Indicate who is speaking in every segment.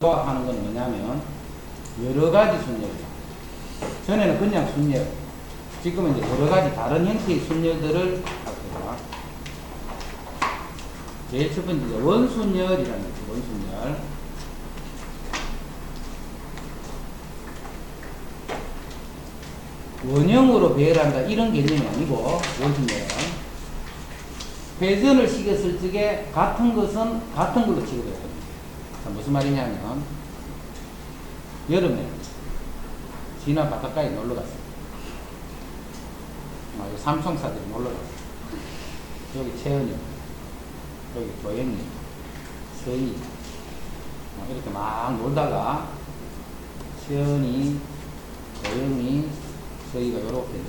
Speaker 1: 하는 건 뭐냐면 여러 가지 순열이다. 전에는 그냥 순열, 지금은 이제 여러 가지 다른 형태의 순열들을 합니다. 제일 첫 번째 원순열이라는 거죠. 원순열. 원형으로 배열한다 이런 개념이 아니고 원순열은 회전을 시켰을 적에 같은 것은 같은 걸로 취급해야 됩니다. 무슨 말이냐면 여름에 진화 바닷가에 놀러 갔어요. 삼총사들이 놀러 갔어요. 여기 채은이, 여기 조영이, 서희 이렇게 막 놀다가 채은이, 조영이, 서희가 이렇게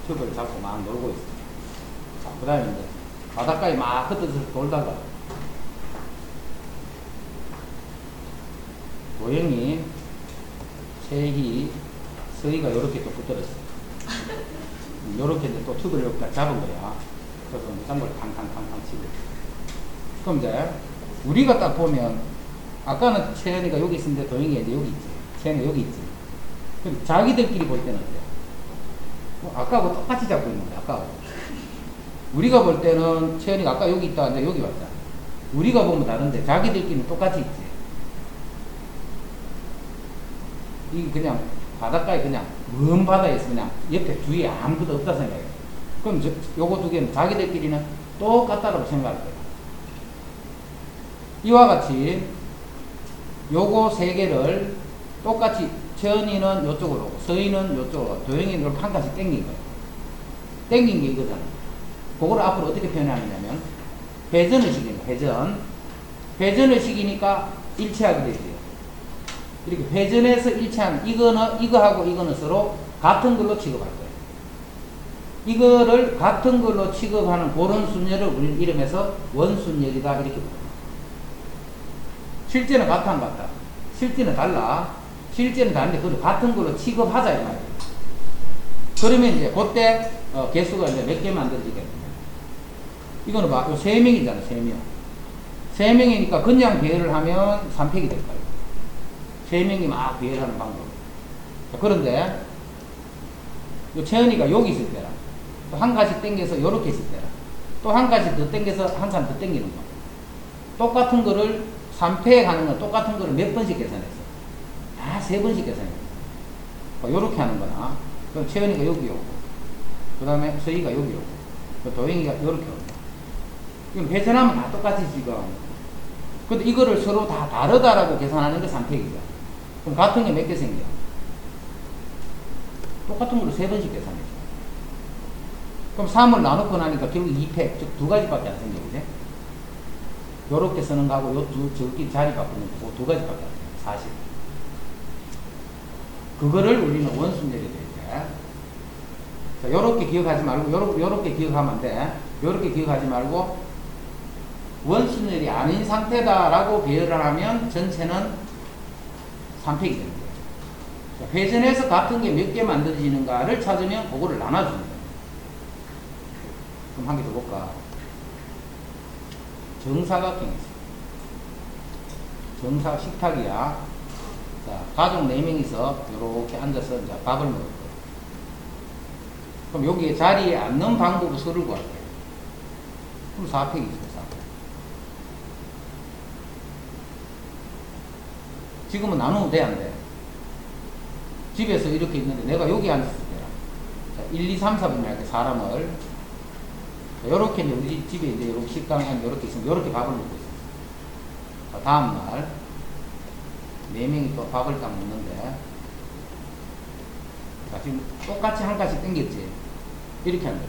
Speaker 1: 튜브를 잡고 막 놀고 있어요. 그 다음에 이제 바닷가에 막 흩어져서 놀다가 조영이, 채희, 서희가 요렇게 또 붙들었어. 요렇게 이제 또 튜브를 이렇게 잡은 거야. 그래서 짠걸 탕탕탕탕 치고. 그럼 이제 우리가 딱 보면 아까는 채연이가 여기 있었는데 도영이가 이제 여기 있지. 채연이가 여기 있지. 그럼 자기들끼리 볼 때는 어때? 아까하고 똑같이 잡고 있는 거야. 아까하고. 우리가 볼 때는 채연이가 아까 여기 있다 하는데 여기 왔잖아. 우리가 보면 다른데 자기들끼리는 똑같이 있지. 이 그냥 바닷가에 그냥 먼 바다에서 그냥 옆에 주위에 아무것도 없다 생각해. 그럼 요거 두 개는 자기들끼리는 똑같다라고 생각할 거야. 이와 같이 요거 세 개를 똑같이 채연이는 요쪽으로 오고 서희는 요쪽으로 도영이는 이렇게 한 칸씩 땡긴 거야. 땡긴 게 이거잖아. 그거를 앞으로 어떻게 표현하느냐면 회전을 시키는 거야. 회전을 시키니까 일치하게 되지. 이렇게 회전해서 일치한 이거하고 이거는 서로 같은 걸로 취급할 거예요. 이거를 같은 걸로 취급하는 그런 순열을 우리는 이름해서 원순열이다 이렇게 부릅니다. 실제는 같아 안 같아? 실제는 달라. 실제는 다른데 그걸 같은 걸로 취급하자 이 말이에요. 그러면 이제 그때 개수가 이제 몇 개 만들어지겠냐? 이거는 봐, 요 3명이잖아, 3명. 3명이니까 그냥 배열을 하면 3팩이 될 거예요. 3명이 막 배열하는 방법. 그런데 요 채연이가 여기 있을 때랑 또 한 가지 땡겨서 요렇게 있을 때랑 또 한 가지 더 땡겨서 한 칸 더 땡기는 거. 똑같은 거를 3팩 하는 건 똑같은 거를 몇 번씩 계산했어? 다 3번씩 계산했어. 요렇게 하는 거나 그럼 채연이가 여기 오고 그 다음에 서희가 여기 오고 도영이가 요렇게 오고 이건 배선하면 다 똑같이 지금. 근데 이거를 서로 다 다르다라고 계산하는 게 3팩이죠. 그럼 같은 게 몇 개 생겨? 똑같은 걸로 3번씩 계산해줘. 그럼 3을 나누고 나니까 결국 2팩, 즉 2가지밖에 안 생겨, 그지? 요렇게 쓰는 거하고 저기 자리 바꾸는 거, 2가지밖에 안 생겨, 사실. 그거를 우리는 원순열이 돼. 자, 요렇게 기억하지 말고, 요렇게 기억하면 안 돼. 요렇게 기억하지 말고, 원순열이 아닌 상태다라고 배열을 하면 전체는 3팩이 되는 거예요. 자, 회전해서 같은 게 몇 개 만들어지는가를 찾으면 그거를 나눠주는 거예요. 그럼 한 개 더 볼까? 정사각형이 있어. 정사 식탁이야. 자, 가족 4명이서 이렇게 앉아서 이제 밥을 먹을 거예요. 그럼 여기에 자리에 앉는 방법을 서를 구할 거예요. 그럼 4팩이 있어. 지금은 나누면 돼, 안 돼? 집에서 이렇게 있는데 내가 여기 앉았을 때야. 자, 1, 2, 3, 4분 이렇게 사람을 이렇게 이제 우리 집에 이제 이렇게 식당에 이렇게 있으면 이렇게 밥을 먹고 있어요. 자, 다음날 4명이 또 밥을 딱 먹는데 자, 지금 똑같이 한 가지 땡겼지? 이렇게 앉았어.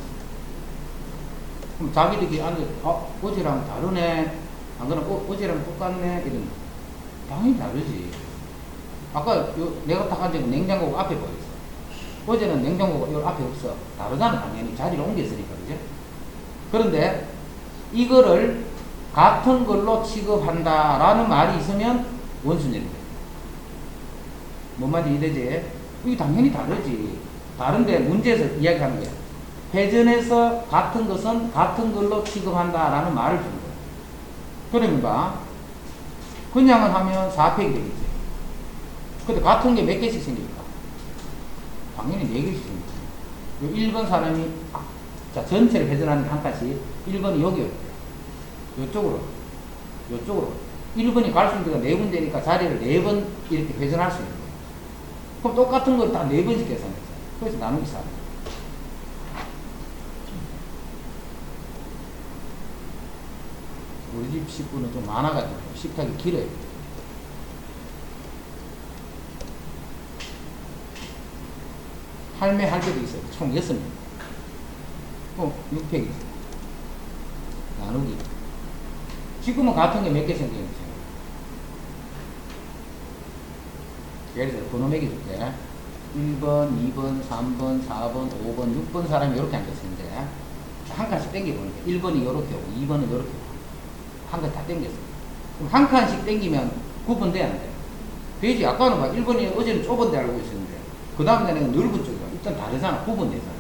Speaker 1: 그럼 자기들끼리 앉아서 어제랑 다르네. 안 그러면 어제랑 똑같네. 이런 거. 당연히 다르지. 아까 내가 딱 앉은 냉장고가 앞에 보였어. 어제는 냉장고가 요 앞에 없어. 다르잖아, 당연히. 자리를 옮겼으니까, 그죠? 그런데 이거를 같은 걸로 취급한다라는 말이 있으면 원순열이 돼. 뭔 말인지 이해되지? 이게 당연히 다르지. 다른데 문제에서 이야기하는 거야. 회전해서 같은 것은 같은 걸로 취급한다라는 말을 주는 거야. 그러면 봐. 그냥은 하면 4팩이 되겠지. 근데 같은 게 몇 개씩 생길까? 당연히 4개씩 생기지. 1번 사람이, 자, 전체를 회전하는 한 칸씩, 1번이 여기 올게요. 요쪽으로. 1번이 갈 수 있는 데가 4군데니까 자리를 4번 이렇게 회전할 수 있는 거예요. 그럼 똑같은 걸 다 4번씩 계산했어요. 그래서 나누기 4. 우리 집 식구는 좀 많아가지고 식탁이 길어요. 할매, 할배도 있어요. 총 6명. 또 6팩이 있어요. 나누기. 지금은 같은 게 몇 개 생기는지. 예를 들어 번호 매겨줄게. 1번, 2번, 3번, 4번, 5번, 6번 사람이 이렇게 앉았는데 한 칸씩 땡겨보는 거야. 1번이 이렇게 오고 2번은 이렇게 오고 한 칸 다 땡겼어. 그럼 한 칸씩 땡기면 구분돼야 안 돼. 되지. 아까는 막 1번이 어제는 좁은 데 알고 있었는데 그 다음 날에는 넓은 쪽이야. 일단 다르잖아. 구분되잖아.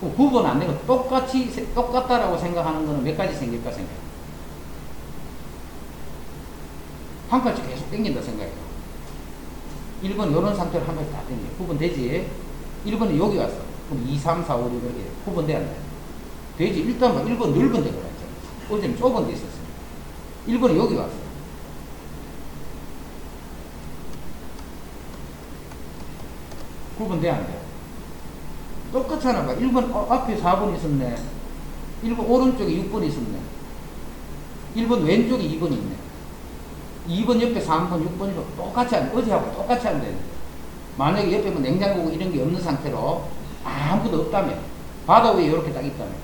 Speaker 1: 그럼 구분 안 되고 똑같다라고 생각하는 거는 몇 가지 생길까 생각해. 한 칸씩 계속 땡긴다 생각해. 1번 이런 상태로 한 칸씩 다 땡겨. 구분되지? 1번은 여기 왔어. 그럼 2, 3, 4, 5, 6 이렇게 구분돼야 안 돼. 되지? 일단 막 1번 넓은 데로 갔잖아. 어제는 좁은 데 있었어. 1번은 여기 왔어. 구분돼야 안 돼. 똑같잖아. 막 1번 앞에 4번 있었네. 1번 오른쪽에 6번 있었네. 1번 왼쪽에 2번 있네. 2번 옆에 3번, 6번이 똑같이 안 돼. 어제하고 똑같이 안 돼. 만약에 옆에 뭐 냉장고 이런 게 없는 상태로 아무것도 없다면, 바다 위에 이렇게 딱 있다면,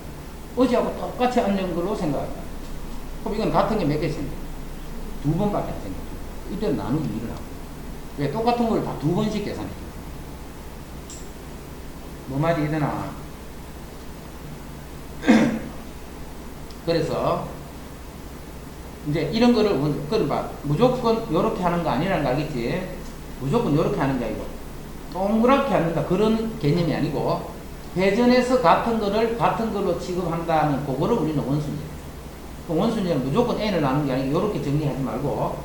Speaker 1: 어제하고 똑같이 앉는 걸로 생각한다. 그럼 이건 같은 게 몇 개 생겨? 2번밖에 안 생겨. 이때는 나누기 2를 하고. 왜? 똑같은 걸 다 2번씩 계산해. 뭐 말이 되나? 그래서 이제 이런 거를 무조건 요렇게 하는 거 아니라는 거 알겠지? 무조건 요렇게 하는 게 아니고 동그랗게 한다 그런 개념이 아니고 회전해서 같은 거를 같은 걸로 취급한다는 그거를 우리는 원순열. 그 원순열은 무조건 n을 나누는 게 아니고 요렇게 정리하지 말고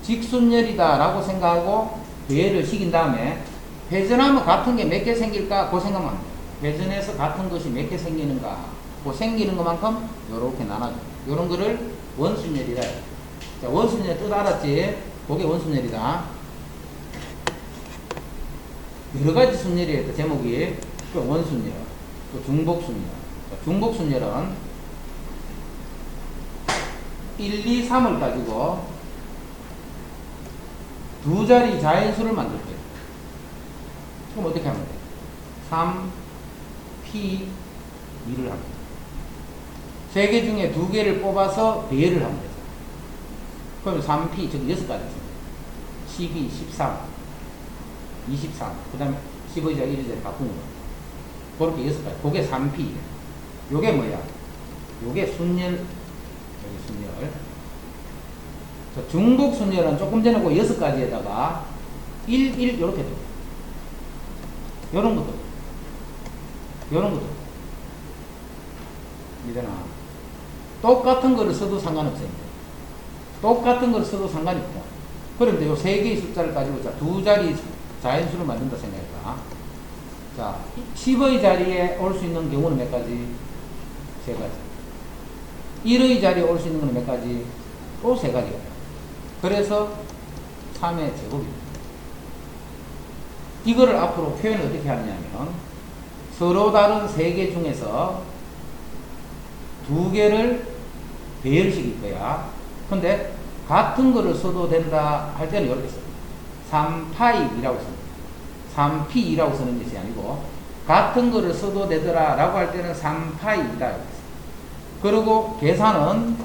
Speaker 1: 직순열이다 라고 생각하고 배열을 시킨 다음에 회전하면 같은 게 몇 개 생길까? 그 생각만 합니다. 회전해서 같은 것이 몇 개 생기는가? 그 생기는 것만큼 요렇게 나눠줘. 요런 거를 원순열이라 해요. 자, 원순열 뜻 알았지? 그게 원순열이다. 여러 가지 순열이 있다. 제목이 그 원순열, 또 중복순열. 자, 중복순열은 1, 2, 3을 가지고 두 자리 자연수를 만들 거예요. 그럼 어떻게 하면 돼? 3, P, 2를 합니다. 3개 중에 2개를 뽑아서 배열을 하면 되죠. 그럼 3P, 즉 6가지 있습니다. 12, 13, 23, 그 다음에 15이자 1이자 바꾸는 거. 그렇게 6가지. 그게 3P. 요게 뭐야? 요게 순열, 여기 순열. 자, 중복 순열은 조금 전에 그 6가지에다가 1, 1, 요렇게 돼. 요런 것도. 요런 것도. 이제나 똑같은 거를 써도 상관없어요. 똑같은 거를 써도 상관이 없다. 그런데 요 3개의 숫자를 가지고 자, 두 자리 자연수를 만든다 생각했다. 자, 10의 자리에 올 수 있는 경우는 몇 가지? 3가지. 1의 자리에 올 수 있는 건 몇 가지? 또 3가지가. 그래서 3의 제곱입니다. 이거를 앞으로 표현을 어떻게 하느냐면 서로 다른 3개 중에서 2개를 배열시킬 거야. 근데 같은 거를 써도 된다 할 때는 이렇게 써요. 3파이라고 씁니다. 3P2라고 쓰는 것이 아니고 같은 거를 써도 되더라 라고 할 때는 3파이다. 그리고 계산은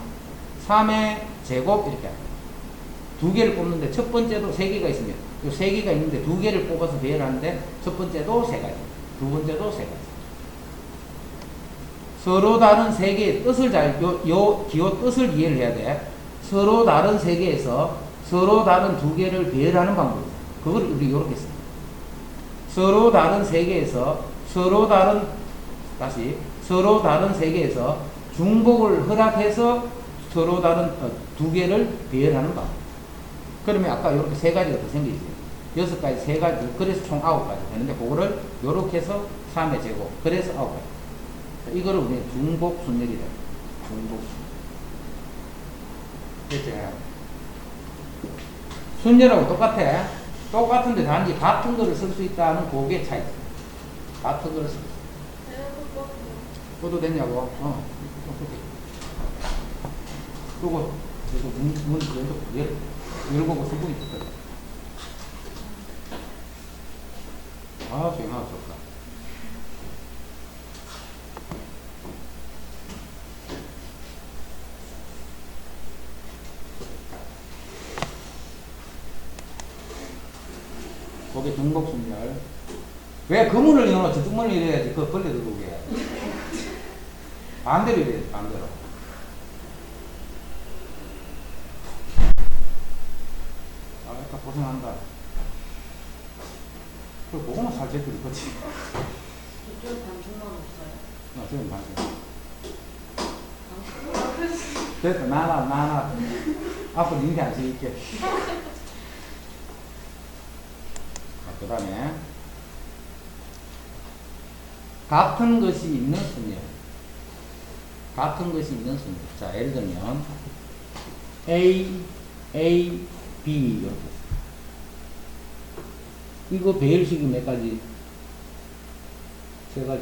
Speaker 1: 3의 제곱 이렇게 합니다. 2개를 뽑는데 첫 번째도 3개가 있으면 이 3개가 있는데 2개를 뽑아서 배열하는데 첫 번째도 3가지, 두 번째도 3가지. 서로 다른 3개의 뜻을 기호 뜻을 이해를 해야 돼. 서로 다른 3개에서 서로 다른 2개를 배열하는 방법이다. 그걸 우리 이렇게 씁니다. 서로 다른 3개에서 서로 다른 3개에서 중복을 허락해서 서로 다른 두 개를 배열하는 방법. 그러면 아까 이렇게 세 가지가 더 생기지. 6가지, 세 가지, 그래서 총 9가지 되는데, 그거를 요렇게 해서 3의 제곱, 그래서 9가지. 이거를 우리 중복순열이다. 중복순열. 됐지? 순열하고 똑같아. 똑같은데 단지 같은 거를 쓸 수 있다는 그게 차이지. 같은 거를 쓸 수 있어. 그것도 됐냐고? 그리고, 열고 수분이 있거든. 아, 조용하고 좋다. 거기 중복순열. 왜 그 문을 열어 저쪽 문을 열어야지 그 벌레 들어오게. 반대로 이래야지, 반대로. 아, 일단 고생한다. 그 그거만 살 제대로 있겠지.
Speaker 2: 이쪽 단추만 없어요?
Speaker 1: 지금 반대. 됐다, 나나. 앞으로 인기 안 쓰일게. 그 다음에 같은 것이 있는 순열. 같은 것이 있는 순열. 자, 예를 들면 A, B 이렇게. 이거 배열식이 몇 가지? 세 가지.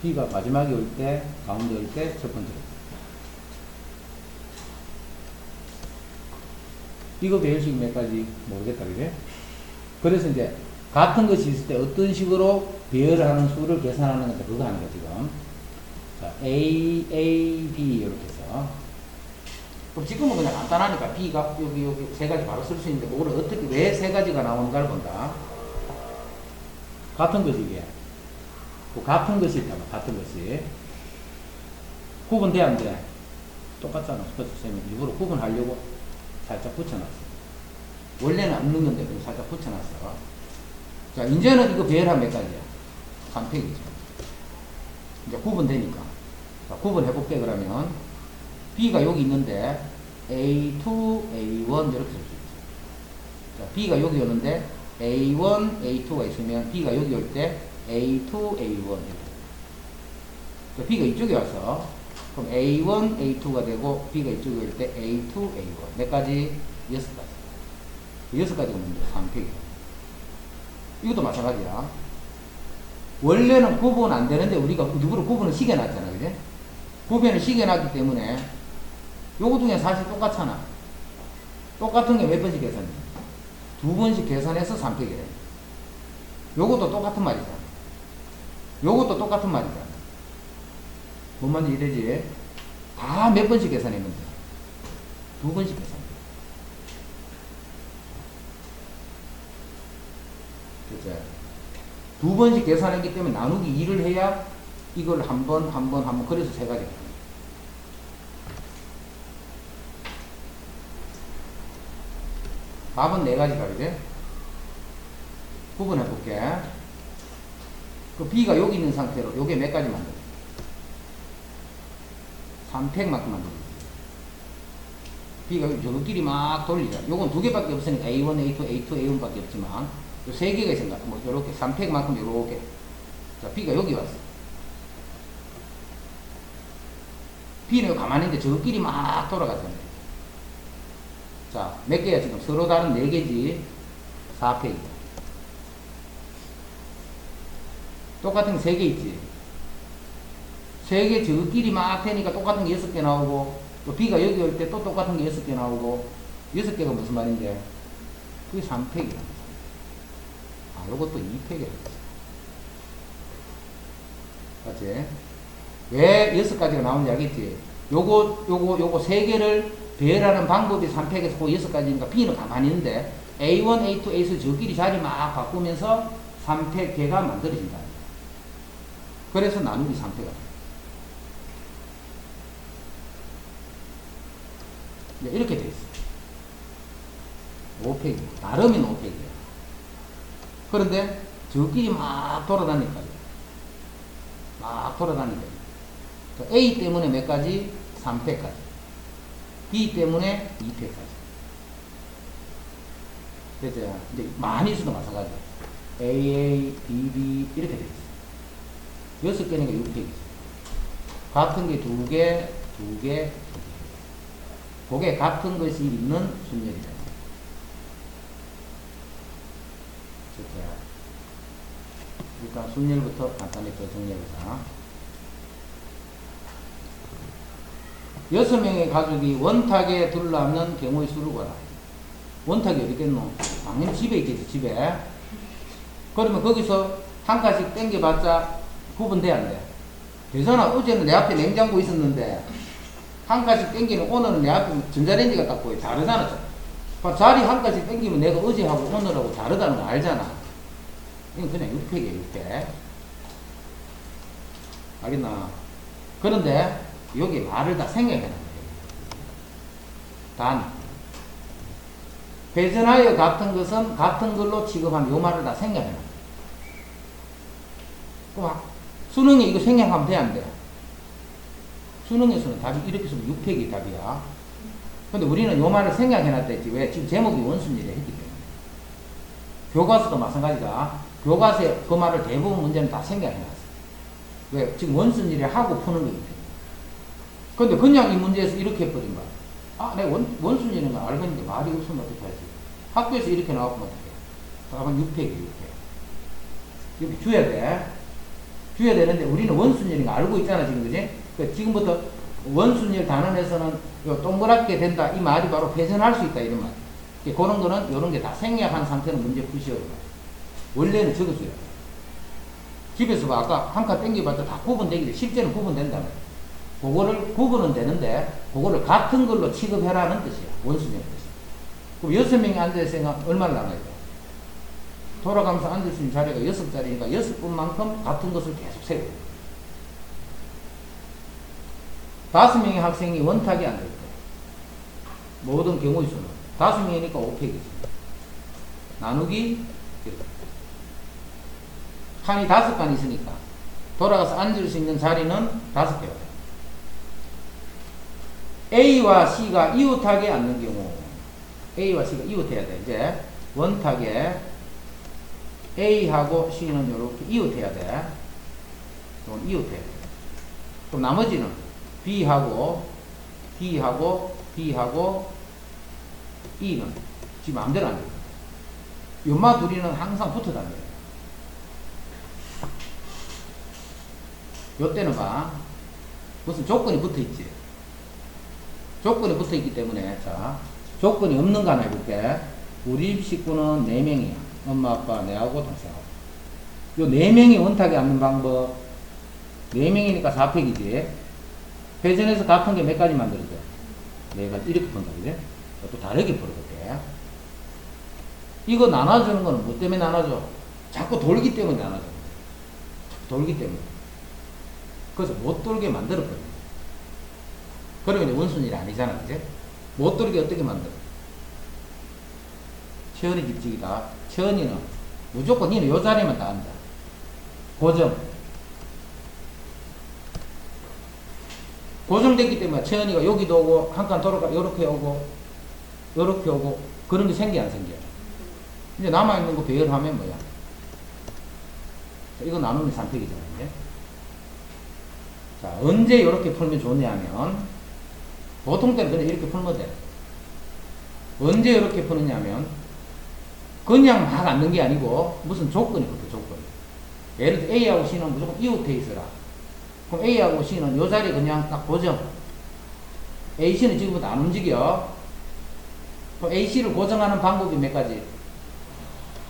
Speaker 1: B가 마지막에 올 때, 가운데 올 때, 첫 번째로. 이거 배열식이 몇 가지? 모르겠다, 그래? 그래서 이제 같은 것이 있을 때 어떤 식으로 배열하는 수를 계산하는 건데 그거 하는 거 지금. 자, A, B 이렇게 해서. 그럼 지금은 그냥 간단하니까 B가 여기 세 가지 바로 쓸 수 있는데 그거를 어떻게 왜 세 가지가 나오는가를 본다. 같은 것이 이게. 그 같은 것이 있다면 같은 것이 구분돼 안 돼? 똑같잖아. 그래서 선생님이 일부러 구분하려고 살짝 붙여놨어. 원래는 안 넣는데 그냥 살짝 붙여놨어. 자, 이제는 이거 배열하면 몇 가지야? 3팩이죠. 이제 구분되니까. 자, 구분해볼게, 그러면. B가 여기 있는데, A2, A1 이렇게 쓸 수 있죠. 자, B가 여기 오는데, A1, A2가 있으면, B가 여기 올 때, A2, A1 이렇게. 자, B가 이쪽에 와서, 그럼 A1, A2가 되고, B가 이쪽에 올 때, A2, A1. 몇 가지? 6가지. 6가지가 문제, 3팩이야. 이것도 마찬가지야. 원래는 구분 안 되는데 우리가 누구를 구분을 시켜놨잖아, 그지? 구분을 시켜놨기 때문에 요거 중에 사실 똑같잖아. 똑같은 게 몇 번씩 계산해? 2번씩 계산해서 3팩이래. 요것도 똑같은 말이잖아. 요것도 똑같은 말이잖아. 뭔 말인지 이해되지? 다 몇 번씩 계산했면 돼. 2번씩 계산. 그죠? 2번씩 계산했기 때문에 나누기 2를 해야 이걸 한 번, 그래서 세 가지. 답은 네 가지다, 그지? 구분해 볼게. 그 B가 여기 있는 상태로 요게 몇 가지 만들어? 3팩만큼 만들어. B가 저거끼리 막 돌리자. 요건 두 개밖에 없으니까 A1, A2, A1 밖에 없지만 요 세 개가 있으니까 뭐 요렇게 3팩만큼 요렇게. 자, B가 여기 왔어. B는 가만히 있는데 저거끼리 막 돌아가잖아요. 자, 몇 개야 지금? 서로 다른 4개지. 4팩이다. 똑같은 게 3개 있지. 3개 저거끼리 막 되니까 똑같은 게 6개 나오고, 또 B가 여기 올 때 또 똑같은 게 6개 나오고, 6개가 무슨 말인데? 그게 3팩이야. 아, 요것도 2팩이야. 맞지? 왜 6가지가 나오는지 알겠지? 요거 3개를 배열하는 방법이 3팩에서 그 6가지니까 B는 가만히 있는데, A1, A2, A3 저끼리 자리 막 바꾸면서 3팩 개가 만들어진다. 그래서 나누기 3팩가. 이렇게 돼 있어. 5팩이. 나름인 5팩이야. 그런데 저끼리 막 돌아다니까. 막 돌아다니까. A 때문에 몇 가지? 3팩까지. B 때문에 2팩까지. 그래서 이제 많이 수도 마찬가지예요. AA, BB 이렇게 되어 있어요. 6개니까 6팩이죠. 같은 게 2개, 2개, 2개. 그게 같은 것이 있는 순열이다. 일단 순열부터 간단히 또 정리해보자. 6명의 가족이 원탁에 둘러앉는 경우의 수를 구하라. 원탁이 어디 있겠노? 당연히 집에 있겠지, 집에. 그러면 거기서 한 칸씩 땡겨봤자 구분돼야 안 돼. 되잖아. 어제는 내 앞에 냉장고 있었는데, 한 칸씩 땡기면 오늘은 내 앞에 전자레인지가 딱 보여. 다르잖아. 자리 한 칸씩 땡기면 내가 어제하고 오늘하고 다르다는 거 알잖아. 이건 그냥 6팩이에요, 6팩. 알겠나? 그런데, 여기 말을 다 생각해놔야 돼. 단, 배전하여 같은 것은 같은 걸로 취급하면 요 말을 다 생각해놔. 그럼 수능에 이거 생각하면 돼, 안 돼? 수능에서는 답이 이렇게 쓰면 6팩이 답이야. 근데 우리는 요 말을 생각해놨다 했지. 왜? 지금 제목이 원순위래 했기 때문에. 교과서도 마찬가지다. 교과서에 그 말을 대부분 문제는 다 생각해놨어. 왜? 지금 원순위를 하고 푸는 거기 때문에. 근데 그냥 이 문제에서 이렇게 해버린 거야. 아, 내가 원순위는 거 알고 있는데 말이 없으면 어떡하지? 학교에서 이렇게 나왔으면 어떡해? 답은 6팩이 6팩. 여기 줘야 돼. 줘야 되는데 우리는 원순위인 거 알고 있잖아, 지금, 그지? 그러니까 지금부터 원순위 단원에서는 요 동그랗게 된다. 이 말이 바로 배선할 수 있다, 이런 말. 그런 거는, 요런 게 다 생략한 상태는 문제 푸시오. 원래는 적어줘야 돼. 집에서 봐, 아까 한 칸 땡겨봤자 다 구분되기 돼. 실제는 구분된다며. 그거를 구분은 되는데, 그거를 같은 걸로 취급해라는 뜻이야. 원순위의 뜻이. 그럼 6명이 앉아있으니까 얼마를 나눠야 돼? 돌아가면서 앉을 수 있는 자리가 6자리니까 6분만큼 같은 것을 계속 세워. 5명의 학생이 원탁에 앉아있대. 모든 경우의 수는. 5명이니까 5팩이지. 나누기, 칸이 5칸 있으니까 돌아가서 앉을 수 있는 자리는 5개가 돼. A와 C가 이웃하게 앉는 경우, A와 C가 이웃해야 돼. 이제 원탁에 A하고 C는 이렇게 이웃해야 돼. 이건 이웃해야 돼. 그럼 나머지는 B하고 D하고 B하고 E는 지 마음대로 안 돼. 연마 둘이는 항상 붙어 다녀요. 요때는 봐. 무슨 조건이 붙어 있지. 조건이 붙어 있기 때문에, 자, 조건이 없는 거 하나 해볼게. 우리 집 식구는 4명이야. 엄마, 아빠, 내하고 동생하고. 요 4명이 원탁에 앉는 방법. 4명이니까 4팩이지. 회전에서 같은 게 몇 가지 만들어져? 4가지. 이렇게 푼다, 그지? 또 다르게 풀어볼게. 이거 나눠주는 거는 뭐 때문에 나눠줘? 자꾸 돌기 때문에 나눠줘. 돌기 때문에. 그래서 못 돌게 만들어버려. 그러면 이제 원순위가 아니잖아, 그지? 못 돌게 어떻게 만들어? 채연이 집집이다. 채연이는 무조건 니는 요 자리에만 다 앉아. 고정. 고정됐기 때문에 채연이가 여기도 오고, 한 칸 돌아가, 요렇게 오고, 요렇게 오고, 그런 게 생겨, 안 생겨? 이제 남아있는 거 배열하면 뭐야? 자, 이거 나누면 3팩이잖아, 이제. 자, 언제 이렇게 풀면 좋냐면, 보통 때는 그냥 이렇게 풀면 돼. 언제 이렇게 푸느냐면, 그냥 막 앉는 게 아니고, 무슨 조건이 붙어, 조건이. 예를 들어 A하고 C는 무조건 이웃해 있어라. 그럼 A하고 C는 요 자리에 그냥 딱 고정. A, C는 지금부터 안 움직여. 그럼 A, C를 고정하는 방법이 몇 가지?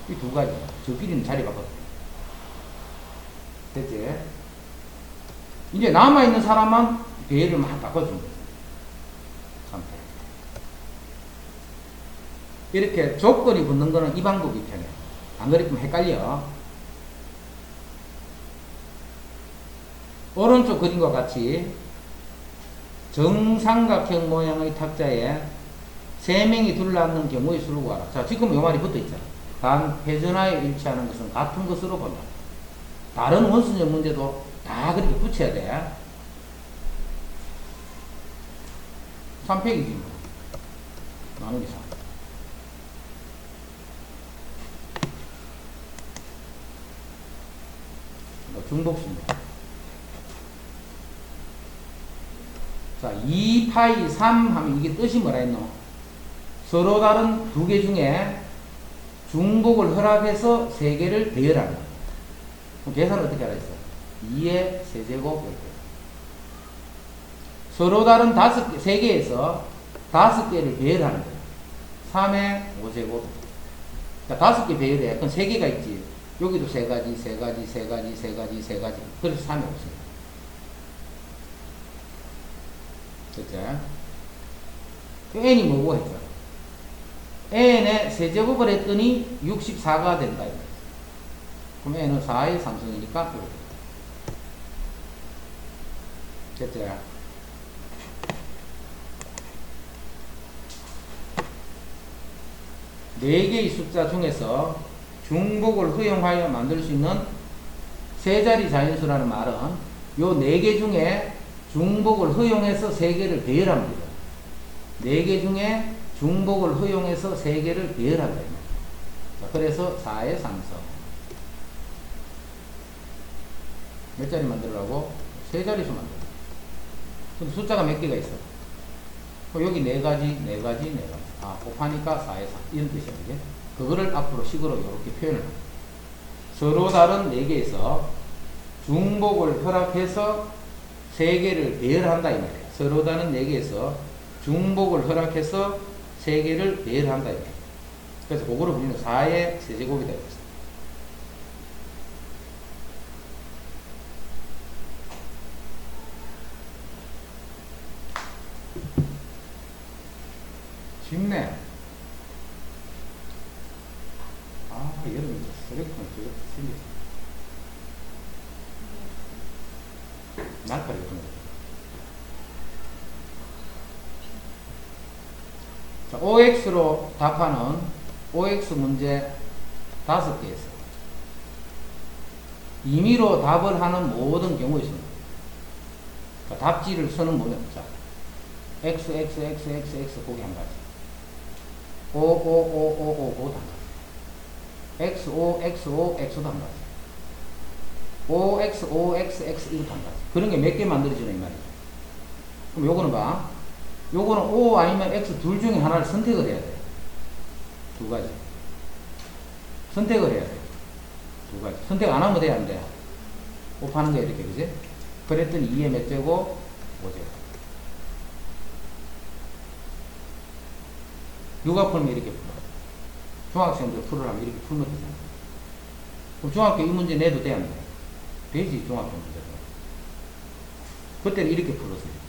Speaker 1: 이 2가지. 저끼리는 자리 바꿔. 됐지? 이제 남아있는 사람만 배열을 막 바꿔주는 거죠. 상태. 이렇게 조건이 붙는 거는 이 방법이 편해. 안 그랬으면 헷갈려. 오른쪽 그림과 같이 정삼각형 모양의 탁자에 3명이 둘러앉는 경우의 수를 구하라. 자, 지금 요 말이 붙어 있잖아. 단, 회전하여 일치하는 것은 같은 것으로 본다. 다른 원순위 문제도 다 그렇게 붙여야 돼. 3팩이지 뭐. 나누기 3. 중복수입니다. 자, 2파이 3 하면 이게 뜻이 뭐라 했노? 서로 다른 두 개 중에 중복을 허락해서 세 개를 배열하는 거예요. 그럼 계산을 어떻게 하라 했어? 2의 세제곱 이렇게. 서로 다른 세 개에서 5개를 배열하는 거예요. 3의 5제곱. 자, 5개 배열해. 그럼 3개가 있지. 여기도 3가지, 3가지, 3가지, 3가지, 3가지. 그래서 3이 없어요. 됐죠? n이 뭐고 했죠? n의 세제곱을 했더니 64가 된다. 그럼 n은 4의 3승이니까 됐죠? 네 개의 숫자 중에서 중복을 허용하여 만들 수 있는 세 자리 자연수라는 말은 요 네 개 중에 중복을 허용해서 세 개를 배열합니다. 네 개 중에 중복을 허용해서 세 개를 배열한다. 그래서 4의 3성. 몇 자리 만들라고? 세 자리수 만들어. 근데 숫자가 몇 개가 있어? 여기 네 가지, 네 가지, 네 가지. 아, 곱하니까 4의 3. 이런 뜻이야, 이게. 그거를 앞으로 식으로 이렇게 표현을 합니다. 서로 다른 네 개에서 중복을 허락해서 세 개를 배열한다, 이 말이에요. 서로 다른 네 개에서 중복을 허락해서 세 개를 배열한다, 이 말이에요. 그래서 그거를 우리는 4의 세제곱이다, 이랬어요. 쉽네. 아, 여름에 쓰레기통 저렇게 생겼어. 날파리 그런 거. 자, OX로 답하는 OX 문제 5개 있어요. 임의로 답을 하는 모든 경우에 있습니다. 답지를 쓰는 모든, 자, X, X, X, X, X, 거기 한 가지. O, O, O, O, O, 그것도 한 가지. X, O, X, O, X도 한 가지. O, X, O, X, X, 이것도 한 가지. 그런 게 몇 개 만들어지는 이 말이죠. 그럼 요거는 봐. 요거는 O 아니면 X 둘 중에 하나를 선택을 해야 돼. 두 가지. 선택을 해야 돼. 두 가지. 선택 안 하면 돼, 안 돼? 곱하는 거야, 이렇게, 그지? 그랬더니 2의 몇 제곱? 5제곱. 누가 풀면 이렇게 풀어. 중학생들 풀으라면 이렇게 풀면 되잖아. 그럼 중학교 이 문제 내도 돼, 안 돼? 되지, 중학교 문제도. 그때는 이렇게 풀었어요.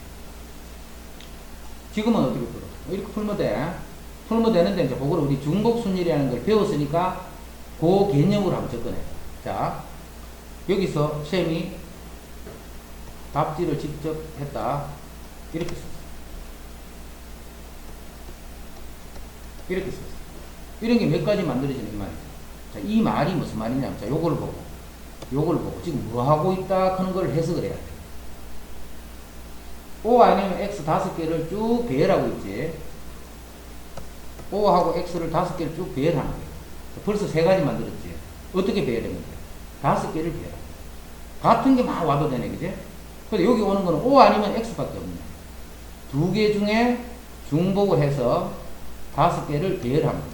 Speaker 1: 지금은 어떻게 풀어? 이렇게 풀면 돼. 풀면 되는데, 이제 그걸 우리 중복순일이라는 걸 배웠으니까, 그 개념으로 한번 접근해. 자, 여기서 쌤이 답지를 직접 했다. 이렇게 썼어. 이렇게 썼어. 이런 게 몇 가지 만들어지는 이 말이죠. 자, 이 말이 무슨 말이냐면, 자, 요걸 보고, 지금 뭐 하고 있다 하는 걸 해석을 해야 돼. O 아니면 X 5개를 쭉 배열하고 있지. O하고 X를 5개를 쭉 배열하는 거예요. 벌써 3가지 만들었지. 어떻게 배열했는데? 5개를 배열하고. 같은 게 막 와도 되네, 그지? 근데 여기 오는 거는 O 아니면 X밖에 없네. 2개 중에 중복을 해서 5개를 배열합니다.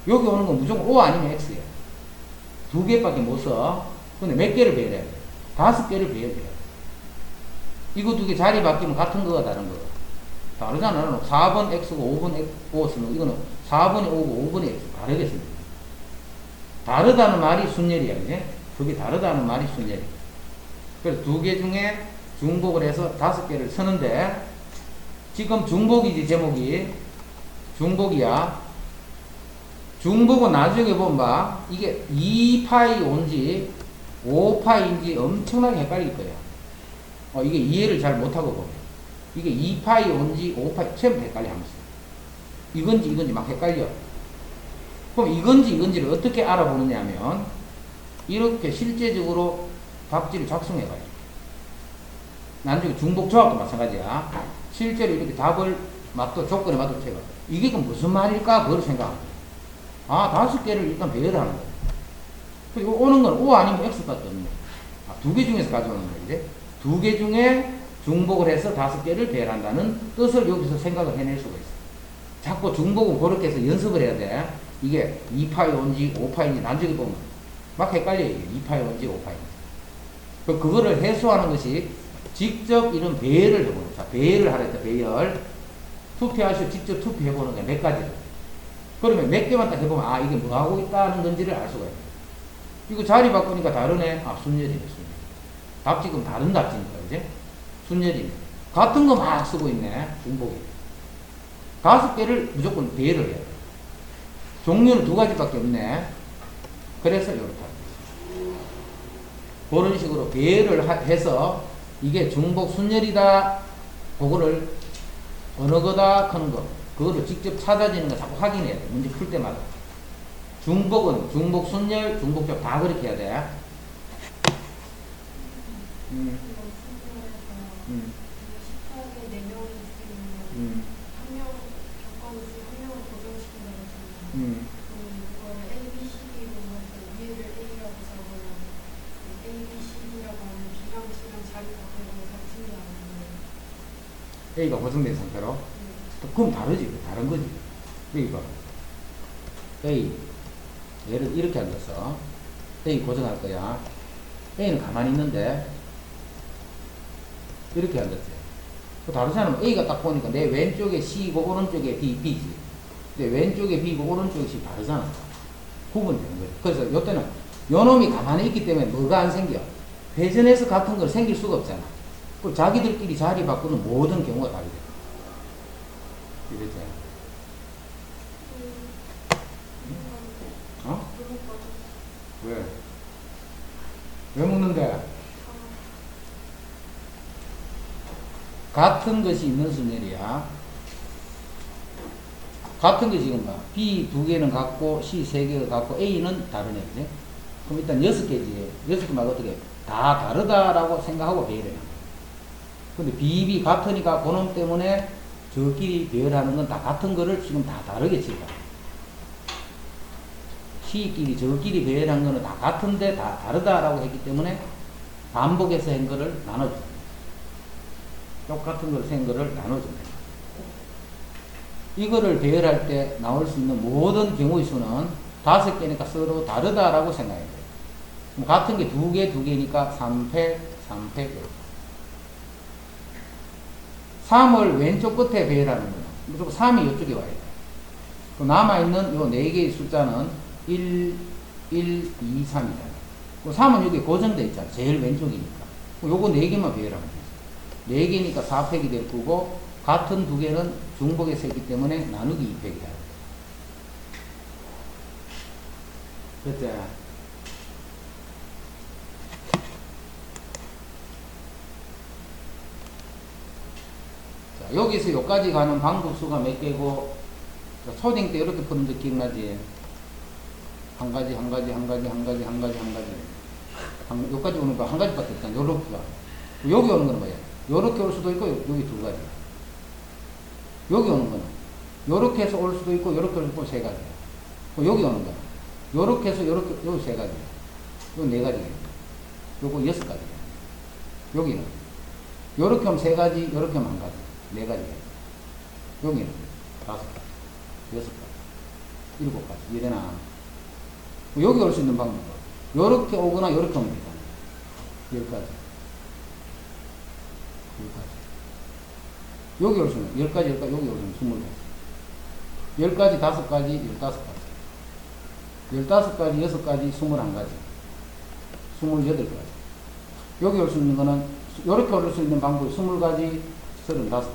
Speaker 1: 여기 오는 건 무조건 O 아니면 X예요. 2개밖에 못 써. 근데 몇 개를 배열해야 돼? 5개를 배열해야 돼. 이거 2개 자리 바뀌면 같은 거가 다른 거가. 다르잖아. 4번 X고 5번 O 쓰면 이거는 4번이 O고 5번이 X. 다르겠습니다. 다르다는 말이 순열이야, 그지? 그게 다르다는 말이 순열이야. 그래서 2개 중에 중복을 해서 5개를 쓰는데, 지금 중복이지, 제목이. 중복이야. 중복은 나중에 보면 봐. 이게 2파이 온지 5파이인지 엄청나게 헷갈릴 거야. 이게 이해를 잘 못하고 보면. 이게 2파이 온지 5파이, 처음 헷갈려 하면서. 이건지 막 헷갈려. 그럼 이건지를 어떻게 알아보느냐 하면, 이렇게 실제적으로 답지를 작성해가지고. 나중에 중복 조합도 마찬가지야. 실제로 이렇게 답을 맞도 조건에 맞도 제거. 이게 그 무슨 말일까? 그걸 생각합니다. 아, 5개를 일단 배열하는 거예요. 그리고 오는 건 O 아니면 X밖에 없는 거예요. 아, 2개 중에서 가져오는 거예요. 이제 2개 중에 중복을 해서 5개를 배열한다는 뜻을 여기서 생각을 해낼 수가 있어요. 자꾸 중복은 그렇게 해서 연습을 해야 돼. 이게 2파이 온지 5파이인지 나중에 보면 막 헷갈려요. 이게 2파이 온지 5파이인지. 그거를 해소하는 것이 직접 이런 배열을 해보는 거예요. 자, 배열을 하라 했다. 배열. 투표하시고 직접 투표해보는 거예요. 몇 가지를. 그러면 몇 개만 딱 해보면 아, 이게 뭐 하고 있다는 건지를 알 수가 있어요. 이거 자리 바꾸니까 다르네. 아, 순열이네, 순열. 답 지금 다른 답지니까, 이제. 순열이네. 같은 거 막 쓰고 있네. 중복이. 5개를 무조건 배열을 해야 돼. 종류는 2가지밖에 없네. 그래서 이렇게 합니다. 그런 식으로 배열을 해서 이게 중복 순열이다. 그거를 어느 거다 하는 거. 그거를 직접 찾아지는 거 자꾸 확인해야 돼. 문제 풀 때마다. 중복은 중복 순열, 중복적 다 그렇게 해야 돼. A가 고정된 상태로. 그럼 다르지. 다른 거지. 여기 봐. A. 얘를 이렇게 앉았어. A 고정할 거야. A는 가만히 있는데, 이렇게 앉았지. 다른 사람은 A가 딱 보니까 내 왼쪽에 C고 오른쪽에 B지. 내 왼쪽에 B고 오른쪽에 C 다르잖아. 구분되는 거지. 그래서 요때는 요놈이 가만히 있기 때문에 뭐가 안 생겨. 회전해서 같은 걸 생길 수가 없잖아. 그리고 자기들끼리 자리 바꾸는 모든 경우가 다르게 돼. 이랬지. 어? 왜? 왜 먹는데? 같은 것이 있는 순열이야. 같은 게 지금 봐. B 2개는 같고 C 3개가 같고 A는 다르네. 그지? 그럼 일단 6개지. 6개 말고 어떻게 다 다르다라고 생각하고 배열해요. 근데 B 같으니까 그놈 때문에 저끼리 배열하는 건 다 같은 거를 지금 다 다르게 칠까. C끼리 저끼리 배열한 거는 다 같은데 다 다르다라고 했기 때문에 반복해서 한 거를 나눠줍니다. 똑같은 걸 센 거를 나눠줍니다. 이거를 배열할 때 나올 수 있는 모든 경우의 수는 5개니까 서로 다르다라고 생각해야 돼요. 같은 게 2개니까 3팩, 3팩. 3을 왼쪽 끝에 배열하는 거예요. 무조건 3이 이쪽에 와야 돼요. 남아있는 요 4개의 숫자는 1, 1, 2, 3이잖아요. 3은 여기 고정되어 있잖아요. 제일 왼쪽이니까. 요거 4개만 배열하면 돼요. 4개니까 4팩이 될 거고, 같은 2개는 중복에서 했기 때문에 나누기 2팩이다. 그랬지? 자, 여기서 여기까지 가는 방법수가 몇 개고, 초딩 때 이렇게 푸는 거 기억나지? 한 가지. 여기까지 오는 거 한 가지밖에 없잖아. 요렇게가. 여기 오는 거는 뭐야? 요렇게 올 수도 있고, 여기 2가지. 여기 오는 거는 요렇게 해서 올 수도 있고, 요렇게 올 수도 있고, 3가지. 여기 오는 거는 요렇게 해서 요렇게, 요거 3가지. 요거 4가지. 요거 6가지. 여기는 요렇게 하면 3가지, 요렇게 하면 1가지. 4가지. 여기는 5가지, 6가지, 7가지. 이래나. 여기 올 수 있는 방법은 요렇게 오거나 요렇게 오면 되잖아. 10가지. 10가지. 여기 올 수 있는 10가지, 여기 올 수 있는 20가지. 10가지, 5가지, 15가지. 15가지, 6가지, 21가지. 28가지. 여기 올 수 있는 거는, 요렇게 올 수 있는 방법이 20가지, 35가지.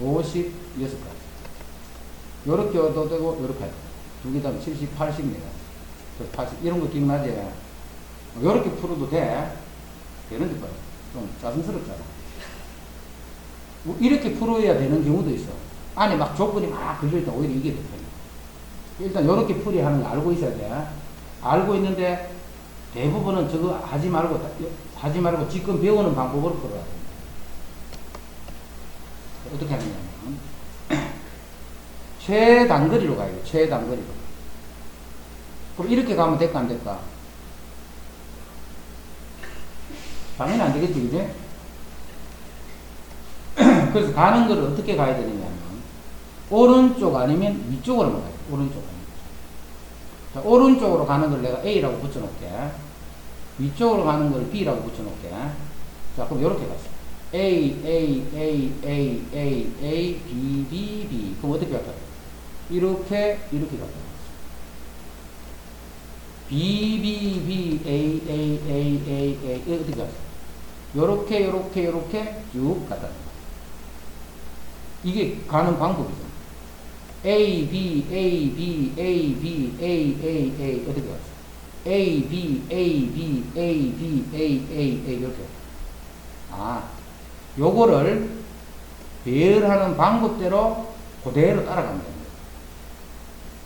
Speaker 1: 56가지. 요렇게 와도 되고, 요렇게 해도. 2개 다음 70, 80입니다. 80. 이런 거 기억나지? 요렇게 풀어도 돼. 되는데 봐요. 좀 짜증스럽잖아. 이렇게 풀어야 되는 경우도 있어. 안에 막 조건이 막 걸려있다. 오히려 이게 더 편해. 일단 요렇게 풀이 하는 거 알고 있어야 돼. 알고 있는데 대부분은 저거 하지 말고 지금 배우는 방법으로 풀어야 돼. 어떻게 하느냐면 최단거리로 가야 돼. 최단거리로. 그럼 이렇게 가면 될까 안 될까? 당연히 안 되겠지, 그지? 그래서 가는 거를 어떻게 가야 되느냐면 오른쪽 아니면 위쪽으로만 가야 돼. 오른쪽 아니면. 자, 오른쪽으로 가는 걸 내가 A라고 붙여놓을게. 위쪽으로 가는 걸 B라고 붙여놓을게. 자, 그럼 이렇게 갔어. A, A, A, A, A, A, B, B, B. 그럼 어떻게 갈까요? 이렇게 갔다. B, B, B, A, A, A, A, A. 어떻게 갔어? 요렇게 쭉 갔다. 이게 가는 방법이죠. A, B, A, B, A, B, A, A, A. 어떻게 갔어? A, B, A, B, A, B, A, A, A. 이렇게. 아, 요거를 배열하는 방법대로 그대로 따라가면 됩니다.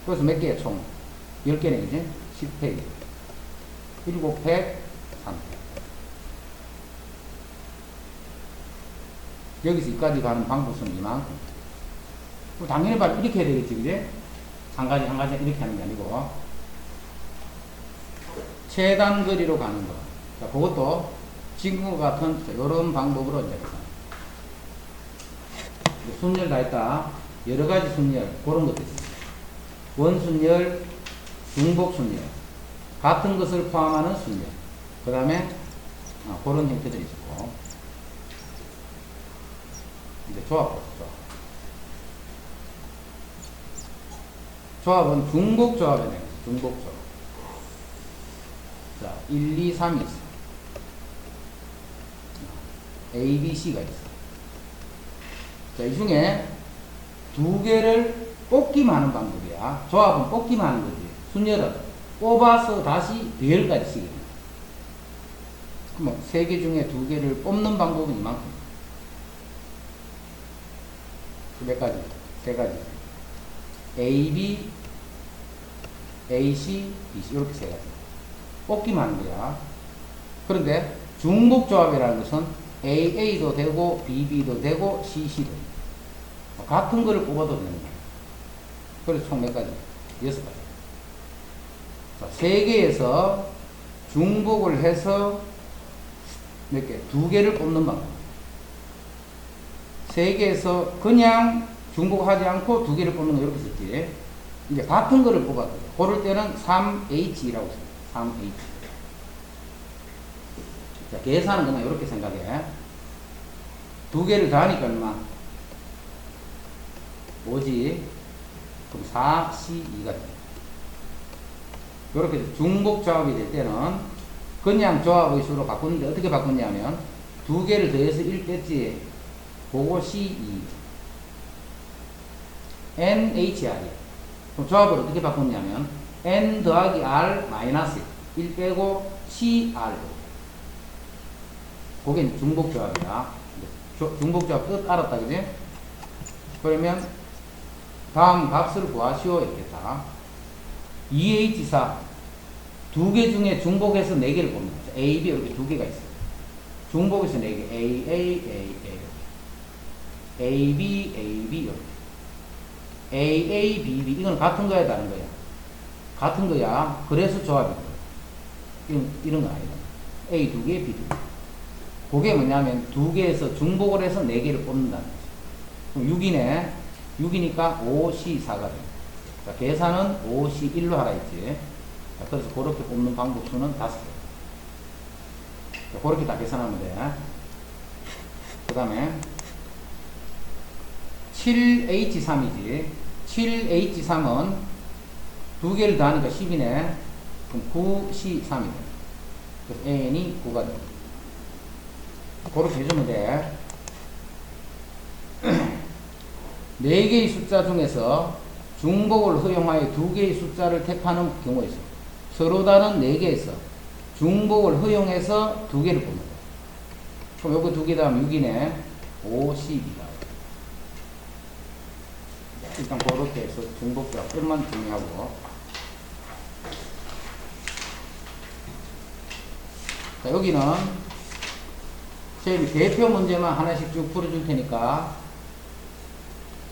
Speaker 1: 그래서 몇 개야, 총? 10개네, 그지? 10페이지. 7팩, 3팩. 여기서 여기까지 가는 방법은 이만큼. 당연히 바로 이렇게 해야 되겠지, 그지? 한 가지 이렇게 하는 게 아니고. 최단 거리로 가는 거. 자, 그것도 지금과 같은 이런 방법으로 이제 순열 다 했다. 여러 가지 순열, 그런 것들 있어요. 원순열, 중복순열, 같은 것을 포함하는 순열. 그 다음에 그런 형태들이 있고. 이제 조합. 조합은 중복 조합에 대한 거죠. 중복 조합. 자, 1, 2, 3이 있어. A, B, C가 있어. 자, 이 중에 두 개를 뽑기만 하는 방법이야. 조합은 뽑기만 하는 거지. 순열은 뽑아서 다시 배열까지 쓰게 돼. 그럼 세 개 중에 두 개를 뽑는 방법은 이만큼. 몇 가지? 세 가지. A, B, A, C, B, C. 이렇게 세 가지. 뽑기만 하는 거야. 그런데 중복조합이라는 것은 A, A도 되고, B, B도 되고, C, C도 되고. 같은 거를 뽑아도 되는 거야. 그래서 총 몇 가지? 6가지. 자, 3개에서 중복을 해서 몇 개? 2개를 뽑는 방법. 3개에서 그냥 중복하지 않고 2개를 뽑는 거 이렇게 썼지. 이제 같은 거를 뽑아도 돼. 고를 때는 3H라고 써요. 3H. 자, 계산은 그냥 이렇게 생각해. 2개를 더하니까 얼마? 5지. 그럼 4C2가 돼. 이렇게 중복 조합이 될 때는 그냥 조합의 수로 바꾸는데 어떻게 바꿨냐면 2개를 더해서 1 뺐지. 그거 C2. NHR이야. 그럼 조합을 어떻게 바꿨냐면 N 더하기 R 마이너스 1 빼고 CR. 그게 중복조합이야. 중복조합 뜻 알았다, 그지? 그러면 다음 값을 구하시오 이렇겠다. 2H4 두 개 중에 중복해서 4개를 뽑는 거죠. A, B 이렇게 2개가 있어요. 중복해서 4개. A, A, A, A A, B, A, B 이렇게. A, A, B, B 이건 같은 거야 다른 거야? 같은 거야. 그래서 조합이 거야. 이런 건 아니다. A 2개, B 2개. 그게 뭐냐면 2개에서 중복을 해서 4개를 뽑는다는 거지. 그럼 6이네. 6이니까 5C4가 돼. 자, 계산은 5C1로 하라 했지. 자, 그래서 그렇게 뽑는 방법 수는 5개. 자, 그렇게 다 계산하면 돼. 그 다음에 7H3이지. 7H3은 2개를 더하니까 10이네. 그럼 9C3이 돼. 그래서 N이 9가 돼. 그렇게 해주면 돼. 4개의 숫자 중에서 중복을 허용하여 2개의 숫자를 택하는 경우가 있어. 서로 다른 4개에서 중복을 허용해서 2개를 뽑는 거야. 그럼 요거 2개 다음 6이네. 52가. 일단 그렇게 해서 중복조합 끝만 정리하고. 자, 여기는 저희 대표 문제만 하나씩 쭉 풀어줄 테니까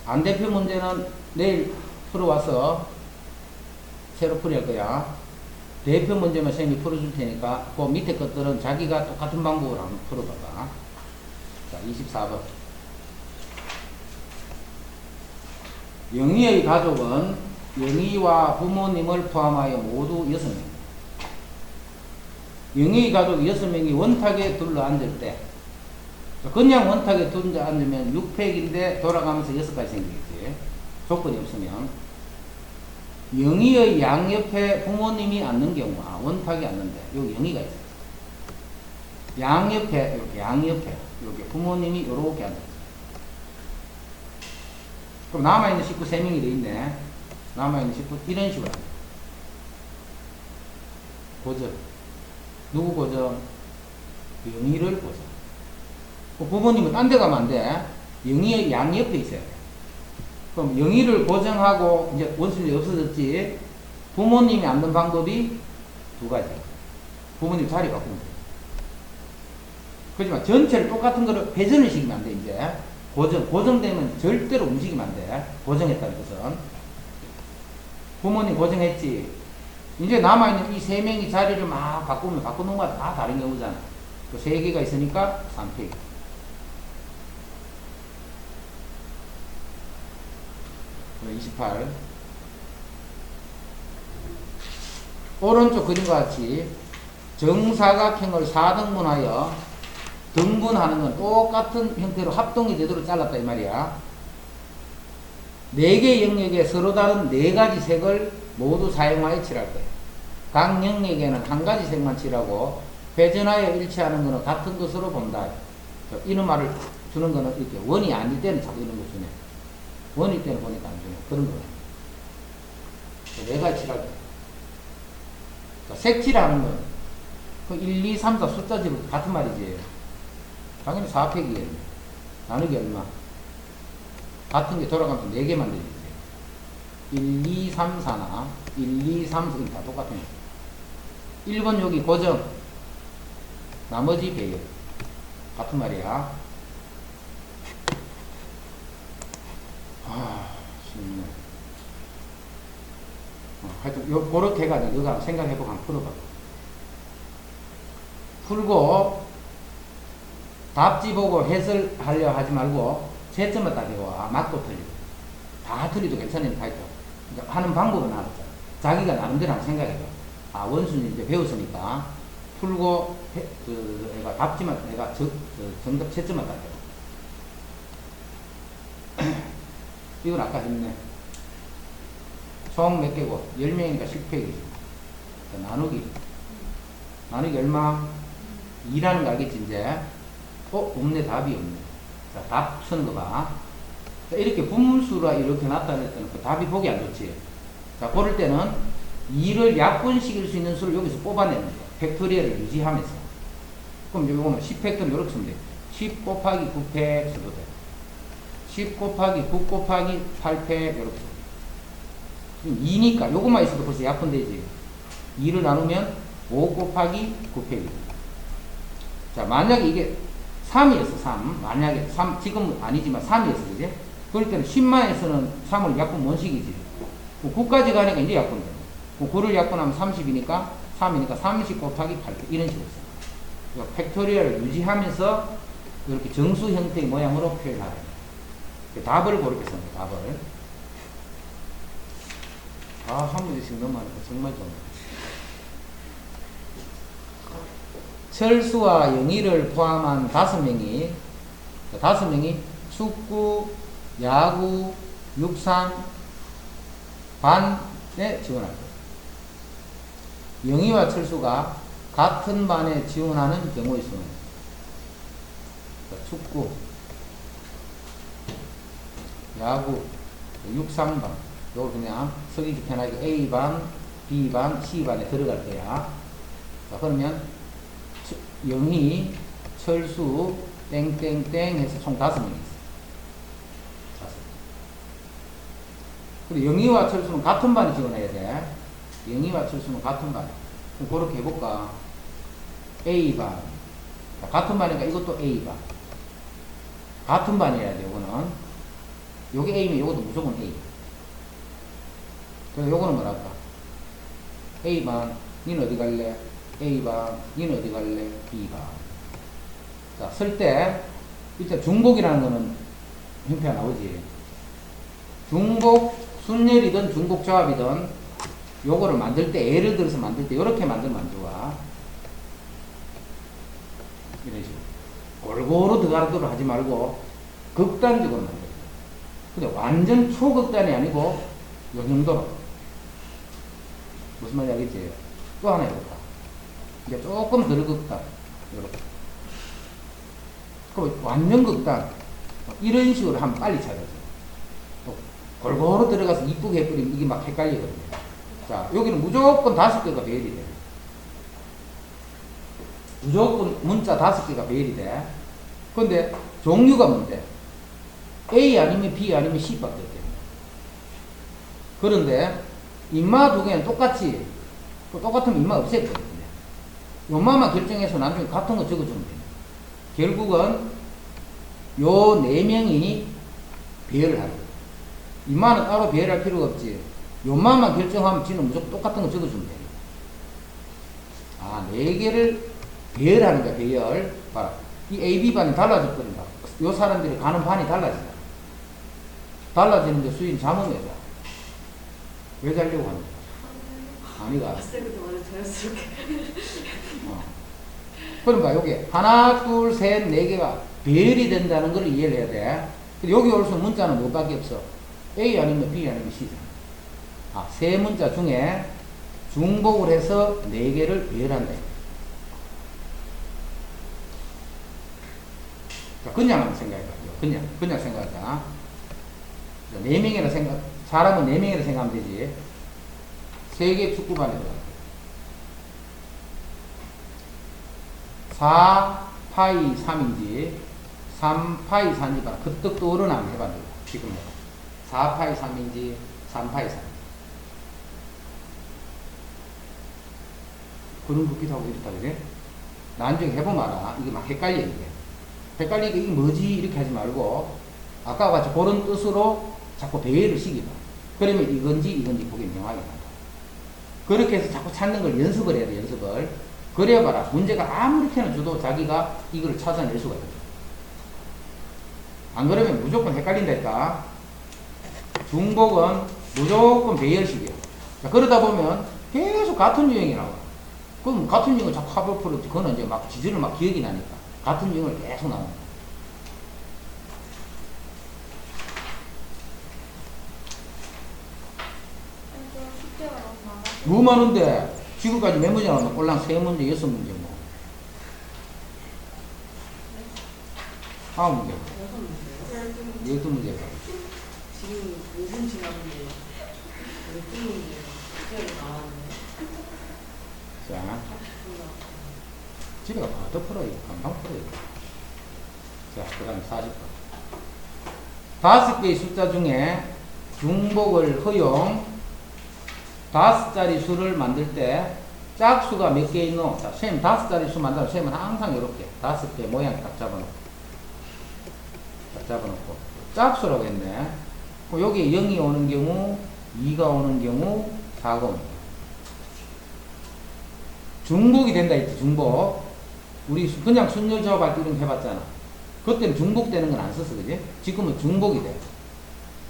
Speaker 1: 안 대표 문제는 내일 풀어와서 새로 풀이할 거야. 대표 문제만 선생님이 풀어줄 테니까 그 밑에 것들은 자기가 똑같은 방법으로 한번 풀어봐봐. 자, 24번. 영희의 가족은 영희와 부모님을 포함하여 모두 6명. 영희의 가족 6명이 원탁에 둘러앉을 때, 그냥 원탁에 둘러앉으면 6팩인데 돌아가면서 6가지 생기겠지. 조건이 없으면. 영희의 양옆에 부모님이 앉는 경우, 원탁이 앉는데, 여기 영희가 있어요. 양옆에, 이렇게 양옆에, 이렇게 부모님이 이렇게 앉아있어요. 그럼 남아있는 식구 3명이 돼 있네. 남아있는 식구, 이런 식으로 합니다. 고정. 누구 고정? 영희를 고정. 부모님은 딴 데 가면 안 돼. 영희의 양옆에 있어야 돼. 그럼 영희를 고정하고, 이제 원수님이 없어졌지. 부모님이 앉는 방법이 2가지. 부모님 자리 바꾸면 돼. 그렇지만 전체를 똑같은 거를 회전을 시키면 안 돼, 이제. 고정되면 절대로 움직이면 안 돼. 고정했다는 것은. 부모님 고정했지. 이제 남아있는 이 3명이 자리를 막 바꾸면 바꾸는 거마다 다 다른 경우잖아. 그 3개가 있으니까 3팩. 그럼 28. 오른쪽 그림과 같이 정사각형을 4등분하여 등분하는 건 똑같은 형태로 합동이 되도록 잘랐다 이 말이야. 4개의 영역에 서로 다른 4가지 색을 모두 사용하여 칠할 거예요. 각 영역에는 1가지 색만 칠하고 회전하여 일치하는 것은 같은 것으로 본다. 이런 말을 주는 것은 이렇게 원이 아닐 때는 자꾸 이런 거 주네. 원일 때는 보니까 안 주네. 그런 거네. 4가지 칠할 거예요. 색칠하는 건 1, 2, 3, 4 숫자지로 같은 말이지. 당연히 4팩이에요. 나누기 얼마? 같은 게 돌아가면서 4개 만들어주세요. 1, 2, 3, 4나 1, 2, 3, 4는 다 똑같은 거예요. 1번 여기 고정, 나머지 배열. 같은 말이야. 쉽네. 하여튼 그렇게 해가지고 너가 생각해보고 한번 풀어봐. 풀고 답지 보고 해설하려 하지 말고 채점만 딱 해와. 맞고 틀리고 다 틀리도 괜찮으니까 하여튼 하는 방법은 알았잖아. 자기가 나름대로 한번 생각해봐. 원수는 이제 배웠으니까 풀고 내가 답지만 내가 정답 채점만 딱 해봐. 이건 아까 했네. 총 몇 개고 10명이니까 10팩이지. 나누기 얼마? 2라는 거 알겠지 이제? 없네. 답이 없네. 자, 답 쓰는 거 봐. 자, 이렇게 분수라 이렇게 나타낼 때는 그 답이 보기 안 좋지. 자, 고를 때는 2를 약분시킬 수 있는 수를 여기서 뽑아내는 거야. 팩토리얼을 유지하면서. 그럼 여기 보면 10팩터는 이렇게 쓰면 돼. 10 곱하기 9팩 써도 돼. 10 곱하기 9 곱하기 8팩 이렇게 써도 돼. 2니까 요것만 있어도 벌써 약분되지. 2를 나누면 5 곱하기 9팩이지. 자, 만약에 이게 3이었어, 3. 만약에 3, 지금은 아니지만 3이었어, 그지? 그럴 때는 10만에서는 3을 약분 원식이지. 9까지 가니까 이제 약분돼. 9를 약분하면 30이니까 3이니까 30 곱하기 8팩. 이런 식으로 써. 그러니까 팩토리얼을 유지하면서 이렇게 정수 형태의 모양으로 표현하라. 답을 그렇게 씁니다, 답을. 한 문제씩 넘어가니까 정말 좋네. 철수와 영희를 포함한 5명이 축구, 야구, 육상, 반에 지원할 거예요. 영희와 철수가 같은 반에 지원하는 경우의 수는 축구, 야구, 육상반. 요거 그냥 쓰기 편하게 A반, B반, C반에 들어갈 거야. 자, 그러면 영희, 철수, 땡땡땡 해서 총 5명이 있어요. 그리고 영희와 철수는 같은 반에 지원해야 돼. 영희와 철수는 같은 반. 그럼 그렇게 해볼까? A반. 자, 같은 반이니까 이것도 A반. 같은 반이어야 돼, 이거는. 요게 A면 요것도 무조건 A. 그래서 요거는 뭐랄까? A반, 니는 어디 갈래? A반, 니는 어디 갈래? B반. 자, 쓸 때, 일단 중복이라는 거는 형태가 나오지. 중복, 순열이든 중복 조합이든 요거를 만들 때, 예를 들어서 만들 때, 요렇게 만들면 안 좋아. 이런 식으로. 골고루 들어가도록 하지 말고, 극단적으로 만들어. 근데 완전 초극단이 아니고, 요 정도로. 무슨 말인지 알겠지? 또 하나 해볼까? 이제 조금 덜 극단. 요렇게. 그럼 완전 극단. 이런 식으로 하면 빨리 찾아져. 또 골고루 들어가서 이쁘게 해버리면 이게 막 헷갈리거든요. 자, 여기는 무조건 5개가 배열이 돼. 무조건 문자 5개가 배열이 돼. 근데 종류가 뭔데? A 아니면 B 아니면 C밖에 없대. 그런데 인마 두 개는 똑같이, 똑같으면 인마 없앴거든요. 요마만 결정해서 나중에 같은 거 적어주면 돼요. 결국은 요 4명이 배열을 하는 거예요. 인마는 따로 배열할 필요가 없지. 요마만 결정하면 지는 무조건 똑같은 거 적어주면 돼요. 아, 4개를 배열하는 거야, 배열. 봐라. 이 AB반이 달라져 버린다. 요 사람들이 가는 반이 달라진다. 달라지는데 수인 잠으면 돼. 왜 자려고 하는 거야? 아니가. 그러니까 여기 하나, 둘, 셋, 4개가 배열이 된다는 걸 이해를 해야 돼. 근데 여기 올수 문자는 뭐밖에 없어? A 아니면 B 아니면 C잖아. 아, 세 문자 중에 중복을 해서 4개를 배열한다. 자, 그냥 한번 생각해봐. 그냥 생각하자. 4명이라 생각, 사람은 4명이라 생각하면 되지. 3개 축구반에 들어가. 4파이 3인지 3파이 4인지 봐. 그떡 떠오르나 한번 해봐. 지금 해봐. 4파이 3인지 3파이 3인지. 그런 붓기도 하고 이렇다 그래. 나중에 해보면 알아. 이게 막 헷갈려 이게. 헷갈리게 이게 뭐지 이렇게 하지 말고 아까 같이 그런 뜻으로 자꾸 배열을 시키봐. 그러면 이건지 그게 명확히 나와. 그렇게 해서 자꾸 찾는 걸 연습을 해야 돼. 연습을. 그래야 봐라. 문제가 아무렇게나 줘도 자기가 이걸 찾아낼 수가 있거든. 안 그러면 무조건 헷갈린다니까. 중복은 무조건 배열식이야. 자, 그러다 보면 계속 같은 유형이 나와. 그럼 같은 유형을 자꾸 합을 풀었지. 그거는 이제 막 지지를 막 기억이 나니까. 같은 유형을 계속 나온다. 너무 많은데 지금까지 몇 문제 나왔나? 꼴랑 3문제, 6문제 뭐. 9문제. 12문제.
Speaker 2: 지금 5분 지났는데 12문제 나왔네.
Speaker 1: 자, 집에 가서 더 풀어요. 금방 풀어요. 자, 그 다음에 40번. 5개의 숫자 중에 중복을 허용 5자리 수를 만들 때 짝수가 몇 개 있노? 자, 셈 5자리 수 만들면 셈은 항상 이렇게 5개 모양 딱 잡아놓고 짝수라고 했네. 여기에 0이 오는 경우 2가 오는 경우 4가 오는 경우 중복이 된다 했지. 중복. 우리 그냥 순열 조합할 때 이런 거 해봤잖아. 그때는 중복되는 건 안 썼어. 그지? 지금은 중복이 돼.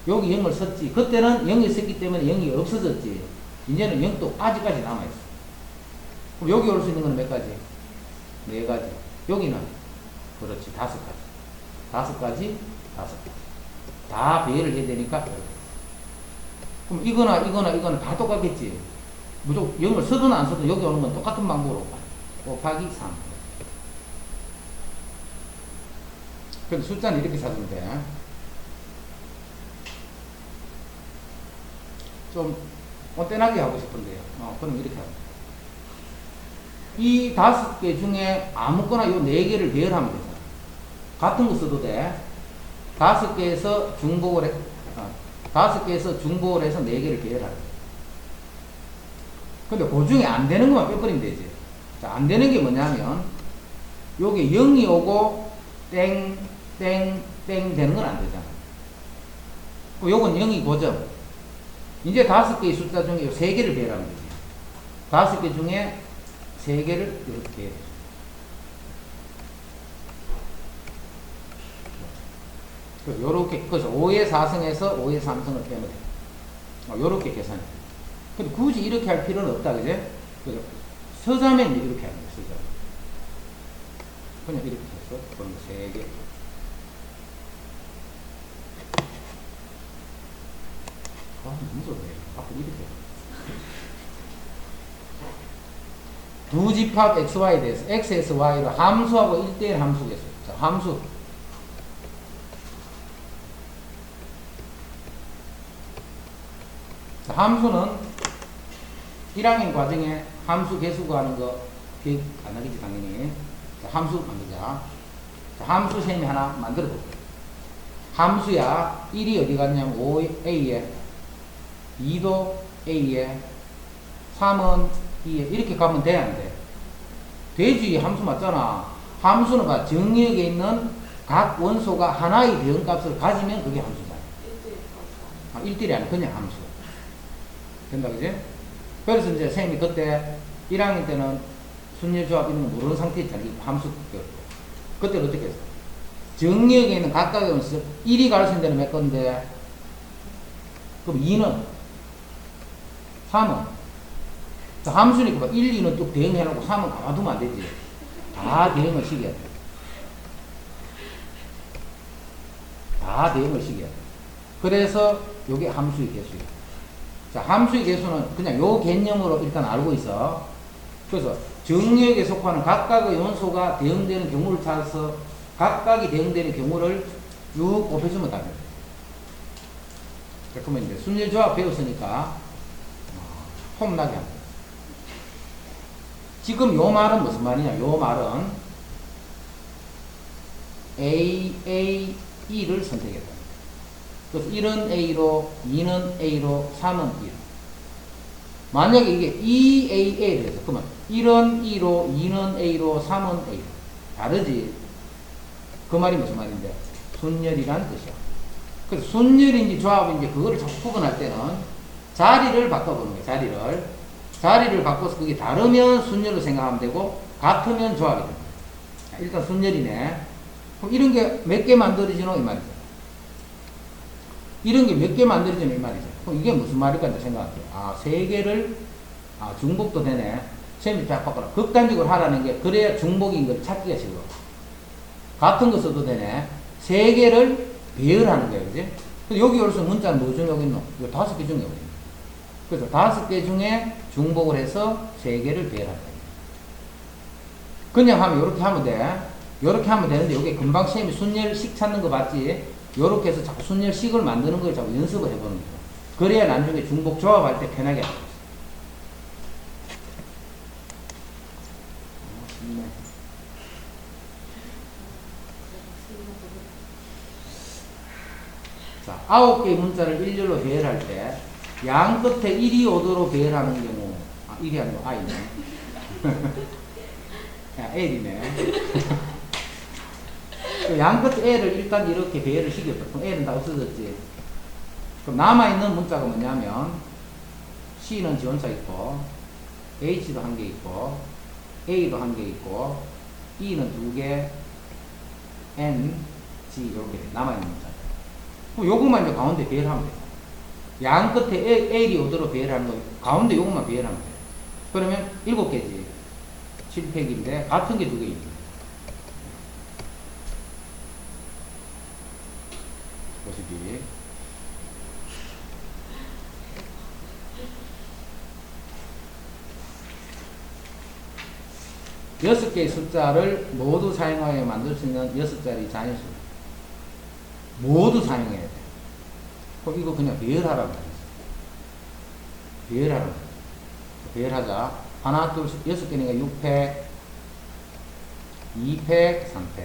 Speaker 1: 여기 0을 썼지. 그때는 0이 썼기 때문에 0이 없어졌지. 이제는 0도 아직까지 남아있어. 그럼 여기 올 수 있는 건 몇 가지? 4가지. 여기는 그렇지. 5가지. 다 배열을 해야 되니까. 그럼 이거나 다 똑같겠지. 무조건 0을 써든 안 써든 여기 오는 건 똑같은 방법으로 곱하기 3. 그런데 숫자는 이렇게 찾으면 돼. 좀 뻔뻔하게 하고 싶은데요. 그럼 이렇게 하면 돼. 이 5개 중에 아무거나 요 4개를 배열하면 되잖아. 같은 거 써도 돼. 5개에서 중복을 해서 4개를 배열하래. 근데 그 중에 안 되는 것만 빼버리면 되지. 자, 안 되는 게 뭐냐면, 요게 0이 오고, 땡 되는 건 안 되잖아. 요건 0이 고정. 이제 5개의 숫자 중에 3개를 배열하면 되지. 5개 중에 3개를 이렇게 요렇게, 그래서 5의 4승에서 5의 3승을 빼면 돼. 요렇게 계산해. 근데 굳이 이렇게 할 필요는 없다, 그제? 그래서 서자면 이렇게 하는 거야, 서자. 그냥 이렇게 했어. 그럼 3개. 너무 좋네. 앞으로 이렇게. 두 집합 xy에 대해서 x, s, y로 함수하고 1대1 함수겠어. 자, 함수. 자, 함수는 1학년 과정에 함수 개수 구하는 거 기억 안 나겠지, 당연히. 자, 함수 만들자. 자, 함수 셈이 하나 만들어 볼게요. 함수야. 1이 어디 갔냐면 5a에 2도 a에 3은 2에 이렇게 가면 돼, 안 돼? 되지. 함수 맞잖아. 함수는 봐. 정의역에 있는 각 원소가 하나의 대응값을 가지면 그게 함수잖아. 1대1이 아니라 그냥 함수. 된다, 그지? 그래서 이제 쌤이 그때 1학년 때는 순열조합 이런 거 모르는 상태였잖아. 이 함수 배웠고. 그때는 어떻게 했어? 정의역에 있는 각각의 원소 1이 갈 수 있는 데는 몇 건데? 그럼 2는? 3은? 함수니까 1, 2는 쭉 대응해놓고 3은 가만두면 안 되지. 다 대응을 시켜야 돼. 다 대응을 시켜야 돼. 그래서 요게 함수의 개수야. 자, 함수의 개수는 그냥 요 개념으로 일단 알고 있어. 그래서 정의역에 속하는 각각의 원소가 대응되는 경우를 찾아서 각각이 대응되는 경우를 쭉 곱해주면 답니다. 그러면 이제 순열조합 배웠으니까 폼나게 합니다. 지금 요 말은 무슨 말이냐? 요 말은 A, A, E를 선택했다. 그래서 1은 A로, 2는 A로, 3은 E로. 만약에 이게 2AA 돼서, 그러면 1은 E로, 2는 A로, 3은 A로. 다르지? 그 말이 무슨 말인데? 순열이란 뜻이야. 그래서 순열인지 조합인지 그거를 자꾸 구분할 때는 자리를 바꿔보는 거야, 자리를. 자리를 바꿔서 그게 다르면 순열로 생각하면 되고, 같으면 조합이 됩니다. 일단 순열이네. 그럼 이런 게 몇 개 만들어지노? 이 말이죠. 이런 게 몇 개 만들어지노? 이 말이죠. 그럼 이게 무슨 말일까? 생각할게요. 아, 3개를, 중복도 되네. 쌤이 딱 바꿔라. 극단적으로 하라는 게, 그래야 중복인 걸 찾기가 쉬워. 같은 거 써도 되네. 3개를 배열하는 거예요, 그지? 여기 여기서 문자는 뭐 중에 여기 있노? 이거 5개 중에 여기 있노. 그래서 5개 중에 중복을 해서 3개를 배열한다. 그냥 하면 이렇게 하면 돼. 이렇게 하면 되는데 이게 금방 쌤이 순열식 찾는 거 맞지? 이렇게 해서 자꾸 순열식을 만드는 걸 자꾸 연습을 해보는 거죠. 그래야 나중에 중복 조합할 때 편하게 하는 거죠. 자, 9개의 문자를 일렬로 배열할 때 양 끝에 1이 오도록 배열하는 경우, 1이 아니고 I네. 야, L이네. 양 끝에 L을 일단 이렇게 배열을 시켰다. 그럼 L은 다 없어졌지. 그럼 남아있는 문자가 뭐냐면, C는 지원차 있고, H도 1개 있고, A도 1개 있고, E는 2개, N, G, 이렇게 남아있는 문자. 그럼 요것만 이제 가운데 배열하면 돼. 양 끝에 L이 오도록 배열하는 거, 가운데 요것만 배열하면 돼. 그러면 7개지. 7팩인데, 같은 게 2개 있네. 보시기. 여섯 개의 숫자를 모두 사용하여 만들 수 있는 6자리 자연수. 모두 사용해야 돼. 그럼 이거 그냥 배열하라고 했어. 배열하라고 했어. 배열하자. 하나, 둘, 6개니까 6팩, 2팩, 3팩.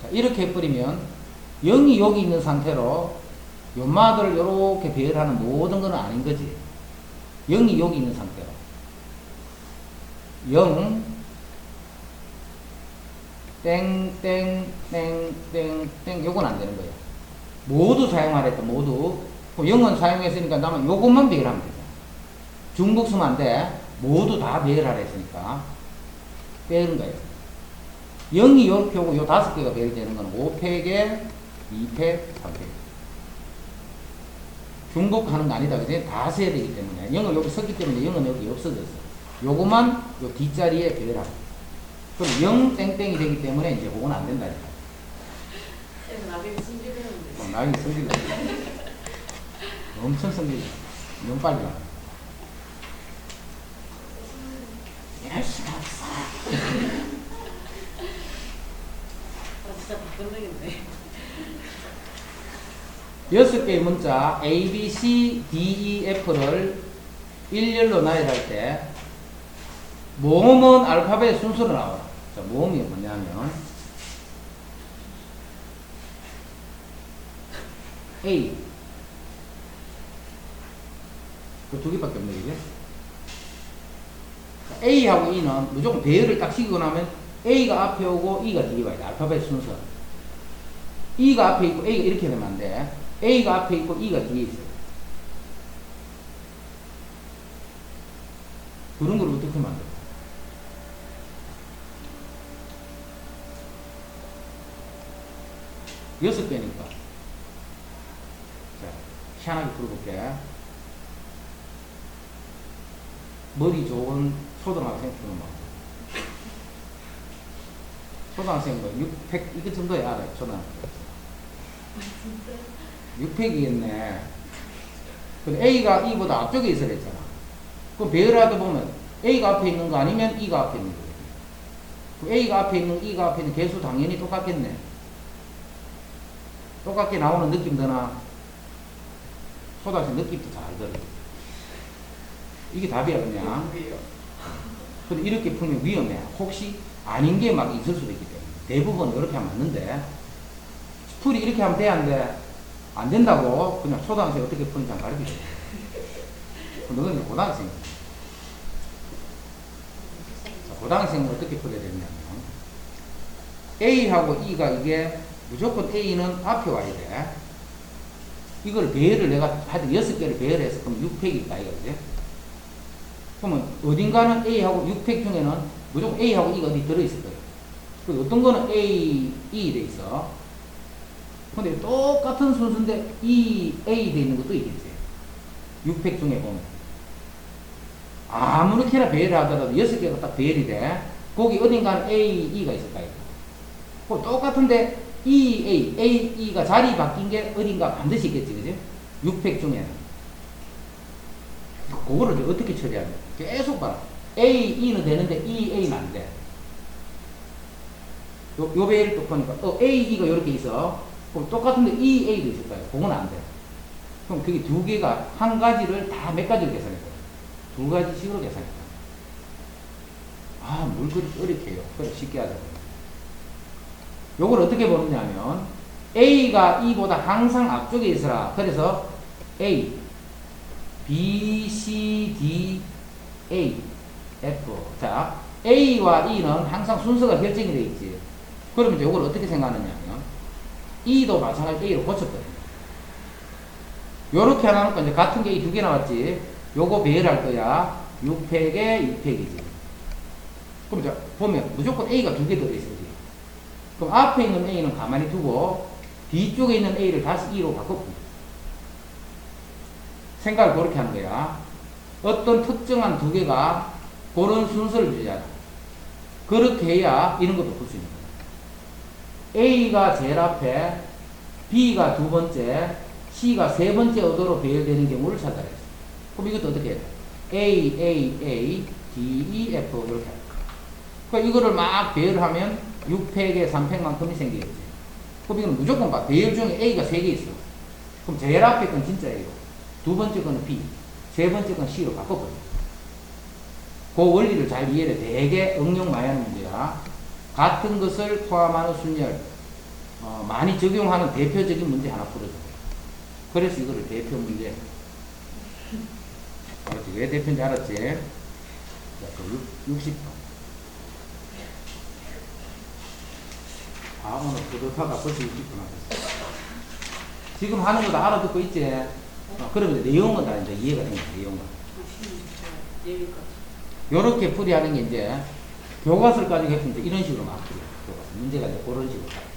Speaker 1: 자, 이렇게 해버리면 0이 여기 있는 상태로 연마들을 이렇게 배열하는 모든 건 아닌 거지. 0이 여기 있는 상태로. 0, 땡, 땡, 땡, 땡, 땡. 요건 안 되는 거야. 모두 사용하라 했다. 모두. 그럼 0은 사용했으니까 나는 요것만 배열하면 되죠. 중복 쓰면 안 돼. 모두 다 배열하라 했으니까 빼는 거예요. 0이 이렇게 오고 요 5개가 배열되는 거는 5팩에 2팩, 3팩. 중복하는 거 아니다. 그지? 다 써야 되기 때문에. 0을 여기 썼기 때문에 0은 여기 없어졌어. 요것만 요 뒷자리에 배열하고. 그럼 0 땡땡이 되기 때문에 이제 그건 안 된다니까.
Speaker 2: 쌤 나중에 승질되는데.
Speaker 1: 나중에 성질 엄청 성질 너무 빨리 나. 열심히 합사.
Speaker 2: 진짜 바꾼다겠네.
Speaker 1: 6개의 문자 A, B, C, D, E, F를 일렬로 나열할 때 모음은 알파벳 순서로 나와요. 자, 모음이 뭐냐면 A 그 두 개밖에 없네 이게. A하고 E는 무조건 배열을 딱 시키고 나면 A가 앞에 오고 E가 뒤에 와야 돼. 알파벳 순서. E가 앞에 있고 A가 이렇게 되면 안 돼. A가 앞에 있고 E가 뒤에 있어요. 그런 걸 어떻게 만들어? 여섯 개니까. 자, 희한하게 풀어볼게. 머리 좋은 초등학생 풀어봐. 초등학생 뭐 600, 이거 정도야 알아요, 초등학생. 6팩이겠네. 근데 A가 E보다 앞쪽에 있어야 했잖아. 그럼 배열하다 보면 A가 앞에 있는 거 아니면 E가 앞에 있는 거. 그럼 A가 앞에 있는, E가 앞에 있는 개수 당연히 똑같겠네. 똑같게 나오는 느낌 드나? 초등학생 느낌도 잘 들어. 이게 답이야, 그냥. 근데 이렇게 풀면 위험해. 혹시 아닌 게 막 있을 수도 있기 때문에. 대부분 이렇게 하면 맞는데. 풀이 이렇게 하면 돼, 안 돼? 안 된다고 그냥 초등학생 어떻게 푸는지 안 가르쳐줘. 너는 이제 고등학생. 고등학생은 어떻게 풀어야 되냐면 A하고 E가 이게 무조건 A는 앞에 와야 돼. 이걸 배열을 내가 하여튼 6개를 배열해서 그럼 6팩일까 이거지. 그러면 어딘가는 A하고 6팩 중에는 무조건 A하고 E가 어디 들어있을 거예요. 그리고 어떤 거는 A, E 돼 있어. 근데 똑같은 순서인데 E, A 돼 있는 것도 있겠지. 6팩 중에 보면. 아무렇게나 배열을 하더라도 6개가 딱 배열이 돼. 거기 어딘가는 A, E가 있을 거예요. 그 똑같은데 E, A, E가 자리 바뀐 게 어딘가 반드시 있겠지, 그지? 6팩 중에는. 그거를 어떻게 처리하냐. 계속 봐라. A, E는 되는데 E, A는 안 돼. 요 배열을 또 보니까, A, E가 이렇게 있어. 그럼 똑같은데 E, A도 있을 거예요. 그건 안 돼. 그럼 그게 두 개가 한 가지를 다 몇 가지로 계산해 거예요. 두 가지식으로 계산해 거예요. 아, 뭘 그렇게 어렵게 해요. 그래, 쉽게 하자고요. 요걸 어떻게 보느냐 하면 A가 E보다 항상 앞쪽에 있어라. 그래서 A, B, C, D, A, F. 자, A와 E는 항상 순서가 결정이 되어 있지. 그러면 이제 요걸 어떻게 생각하느냐 하면 E도 마찬가지로 A로 고쳤거든요. 요렇게 하나놓고 이제 같은 게 두 개 나왔지. 요거 배열할 거야. 6팩에 2팩이지. 그럼 이제 보면 무조건 A가 두 개 들어있어지. 그럼 앞에 있는 A는 가만히 두고 뒤쪽에 있는 A를 다시 E로 바꿔봅니다. 생각을 그렇게 하는 거야. 어떤 특정한 두 개가 그런 순서를 유지하자. 그렇게 해야 이런 것도 풀 수 있는 거야. A가 제일 앞에, B가 두 번째, C가 세 번째 어도로 배열되는 경우를 찾아라 했어. 그럼 이것도 어떻게 해야 돼? A, A, A, D, E, F 이렇게 할 거야. 그러니까 이거를 막 배열하면 6팩에 3팩만큼이 생기겠지. 그럼 이건 무조건 봐. 배열 중에 A가 3개 있어. 그럼 제일 앞에 건 진짜 A로, 두 번째 거는 B, 세 번째 건 C로 바꿔버려. 그 원리를 잘 이해해. 되게 응용 많이 하는 문제야. 같은 것을 포함하는 순열, 많이 적용하는 대표적인 문제 하나 풀어줘. 그래서 이거를 대표 문제. 알았지? 왜 대표인지 알았지? 자, 60번. 아, 오늘 뿌듯하다. 벌써 60분 하겠어. 지금 하는 거 다 알아듣고 있지? 그러면 이제 내용은 다 이제 이해가 됩니다. 내용은.
Speaker 2: 여기까지.
Speaker 1: 요렇게 풀이하는 게 이제 교과서를 가지고 했으면 이제 이런 식으로 막 풀이해요. 교과서. 문제가 이제 그런 식으로 가요.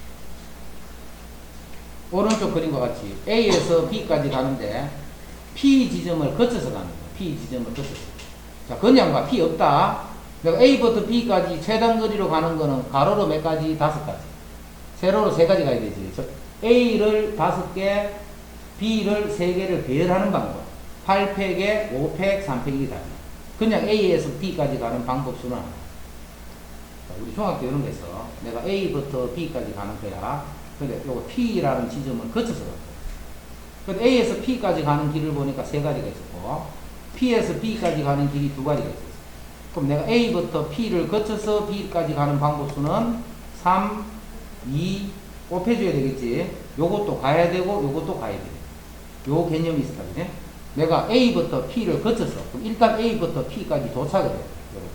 Speaker 1: 오른쪽 그림과 같이 A에서 B까지 가는데 P 지점을 거쳐서 가는 거예요. P 지점을 거쳐서. 자, 그냥 봐. P 없다. 내가 A부터 B까지 최단 거리로 가는 거는 가로로 몇 가지? 5가지. 세로로 3가지 가야 되지. A를 5개, B를 3개를 배열하는 방법. 8팩에 5팩, 3팩이다. 그냥 A에서 B까지 가는 방법 수는 하나. 우리 중학교 이런 거에서 내가 A부터 B까지 가는 거야. 근데 요거 P라는 지점을 거쳐서 갈 거야. 근데 A에서 P까지 가는 길을 보니까 3가지가 있었고, P에서 B까지 가는 길이 2가지가 있었어. 그럼 내가 A부터 P를 거쳐서 B까지 가는 방법 수는 3, 2, 곱해줘야 되겠지. 요것도 가야 되고, 요것도 가야 돼. 요 개념이 있었다, 그지? 내가 A부터 P를 거쳐서, 그럼 일단 A부터 P까지 도착을 해요. 요렇게.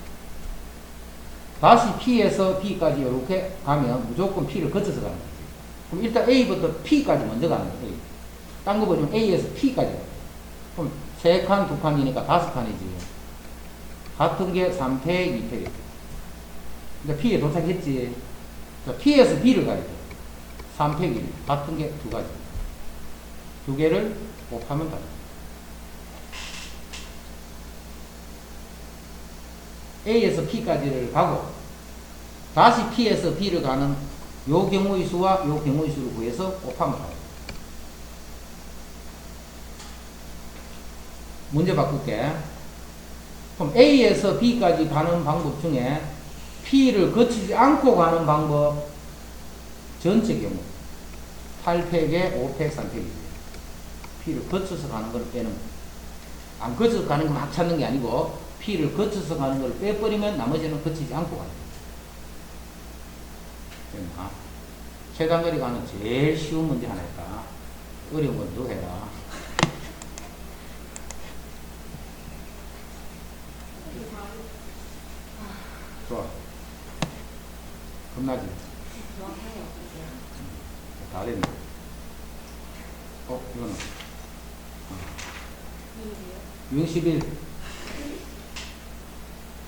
Speaker 1: 다시 P에서 B까지 이렇게 가면 무조건 P를 거쳐서 가는 거지. 그럼 일단 A부터 P까지 먼저 가는 거예요. 딴 거 보면 A에서 P까지 가요. 그럼 3칸, 2칸이니까 5칸이지. 같은 게 3팩, 2팩이죠. 이제 P에 도착했지. 자, P에서 B를 가야 돼. 3팩이 같은 게 2가지. 2개를 곱하면 다. A에서 P까지를 가고 다시 P에서 B를 가는 요 경우의 수와 요 경우의 수를 구해서 곱하면 다. 문제 바꿀게. 그럼 A에서 B까지 가는 방법 중에 P를 거치지 않고 가는 방법 전체 경우 8팩에 5팩, 3팩이지. P를 거쳐서 가는 걸 빼는 거야. 안 거쳐서 가는 거 막 찾는 게 아니고 P를 거쳐서 가는 걸 빼버리면 나머지는 거치지 않고 가는 거야. 최단거리 가는 제일 쉬운 문제 하나 했다. 어려운 건 너 해라. 좋아. 겁나지? 다 됐네. 이거는. 61.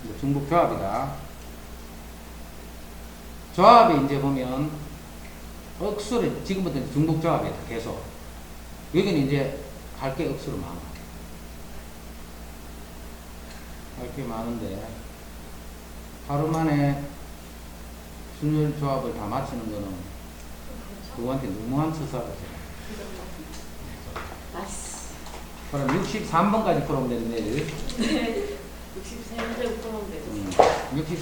Speaker 1: 이거 중복 조합이다. 조합에 이제 보면, 억수로, 지금부터 중복 조합이다, 계속. 여기는 이제 할 게 억수로 많아. 할 게 많은데, 하루 만에 순열 조합을 다 맞추는 거는 그거한테 너무한 처사가 돼. 그럼 63번까지 풀어보면 되는데,
Speaker 2: 네. 63문제 풀어보면 되죠.
Speaker 1: 63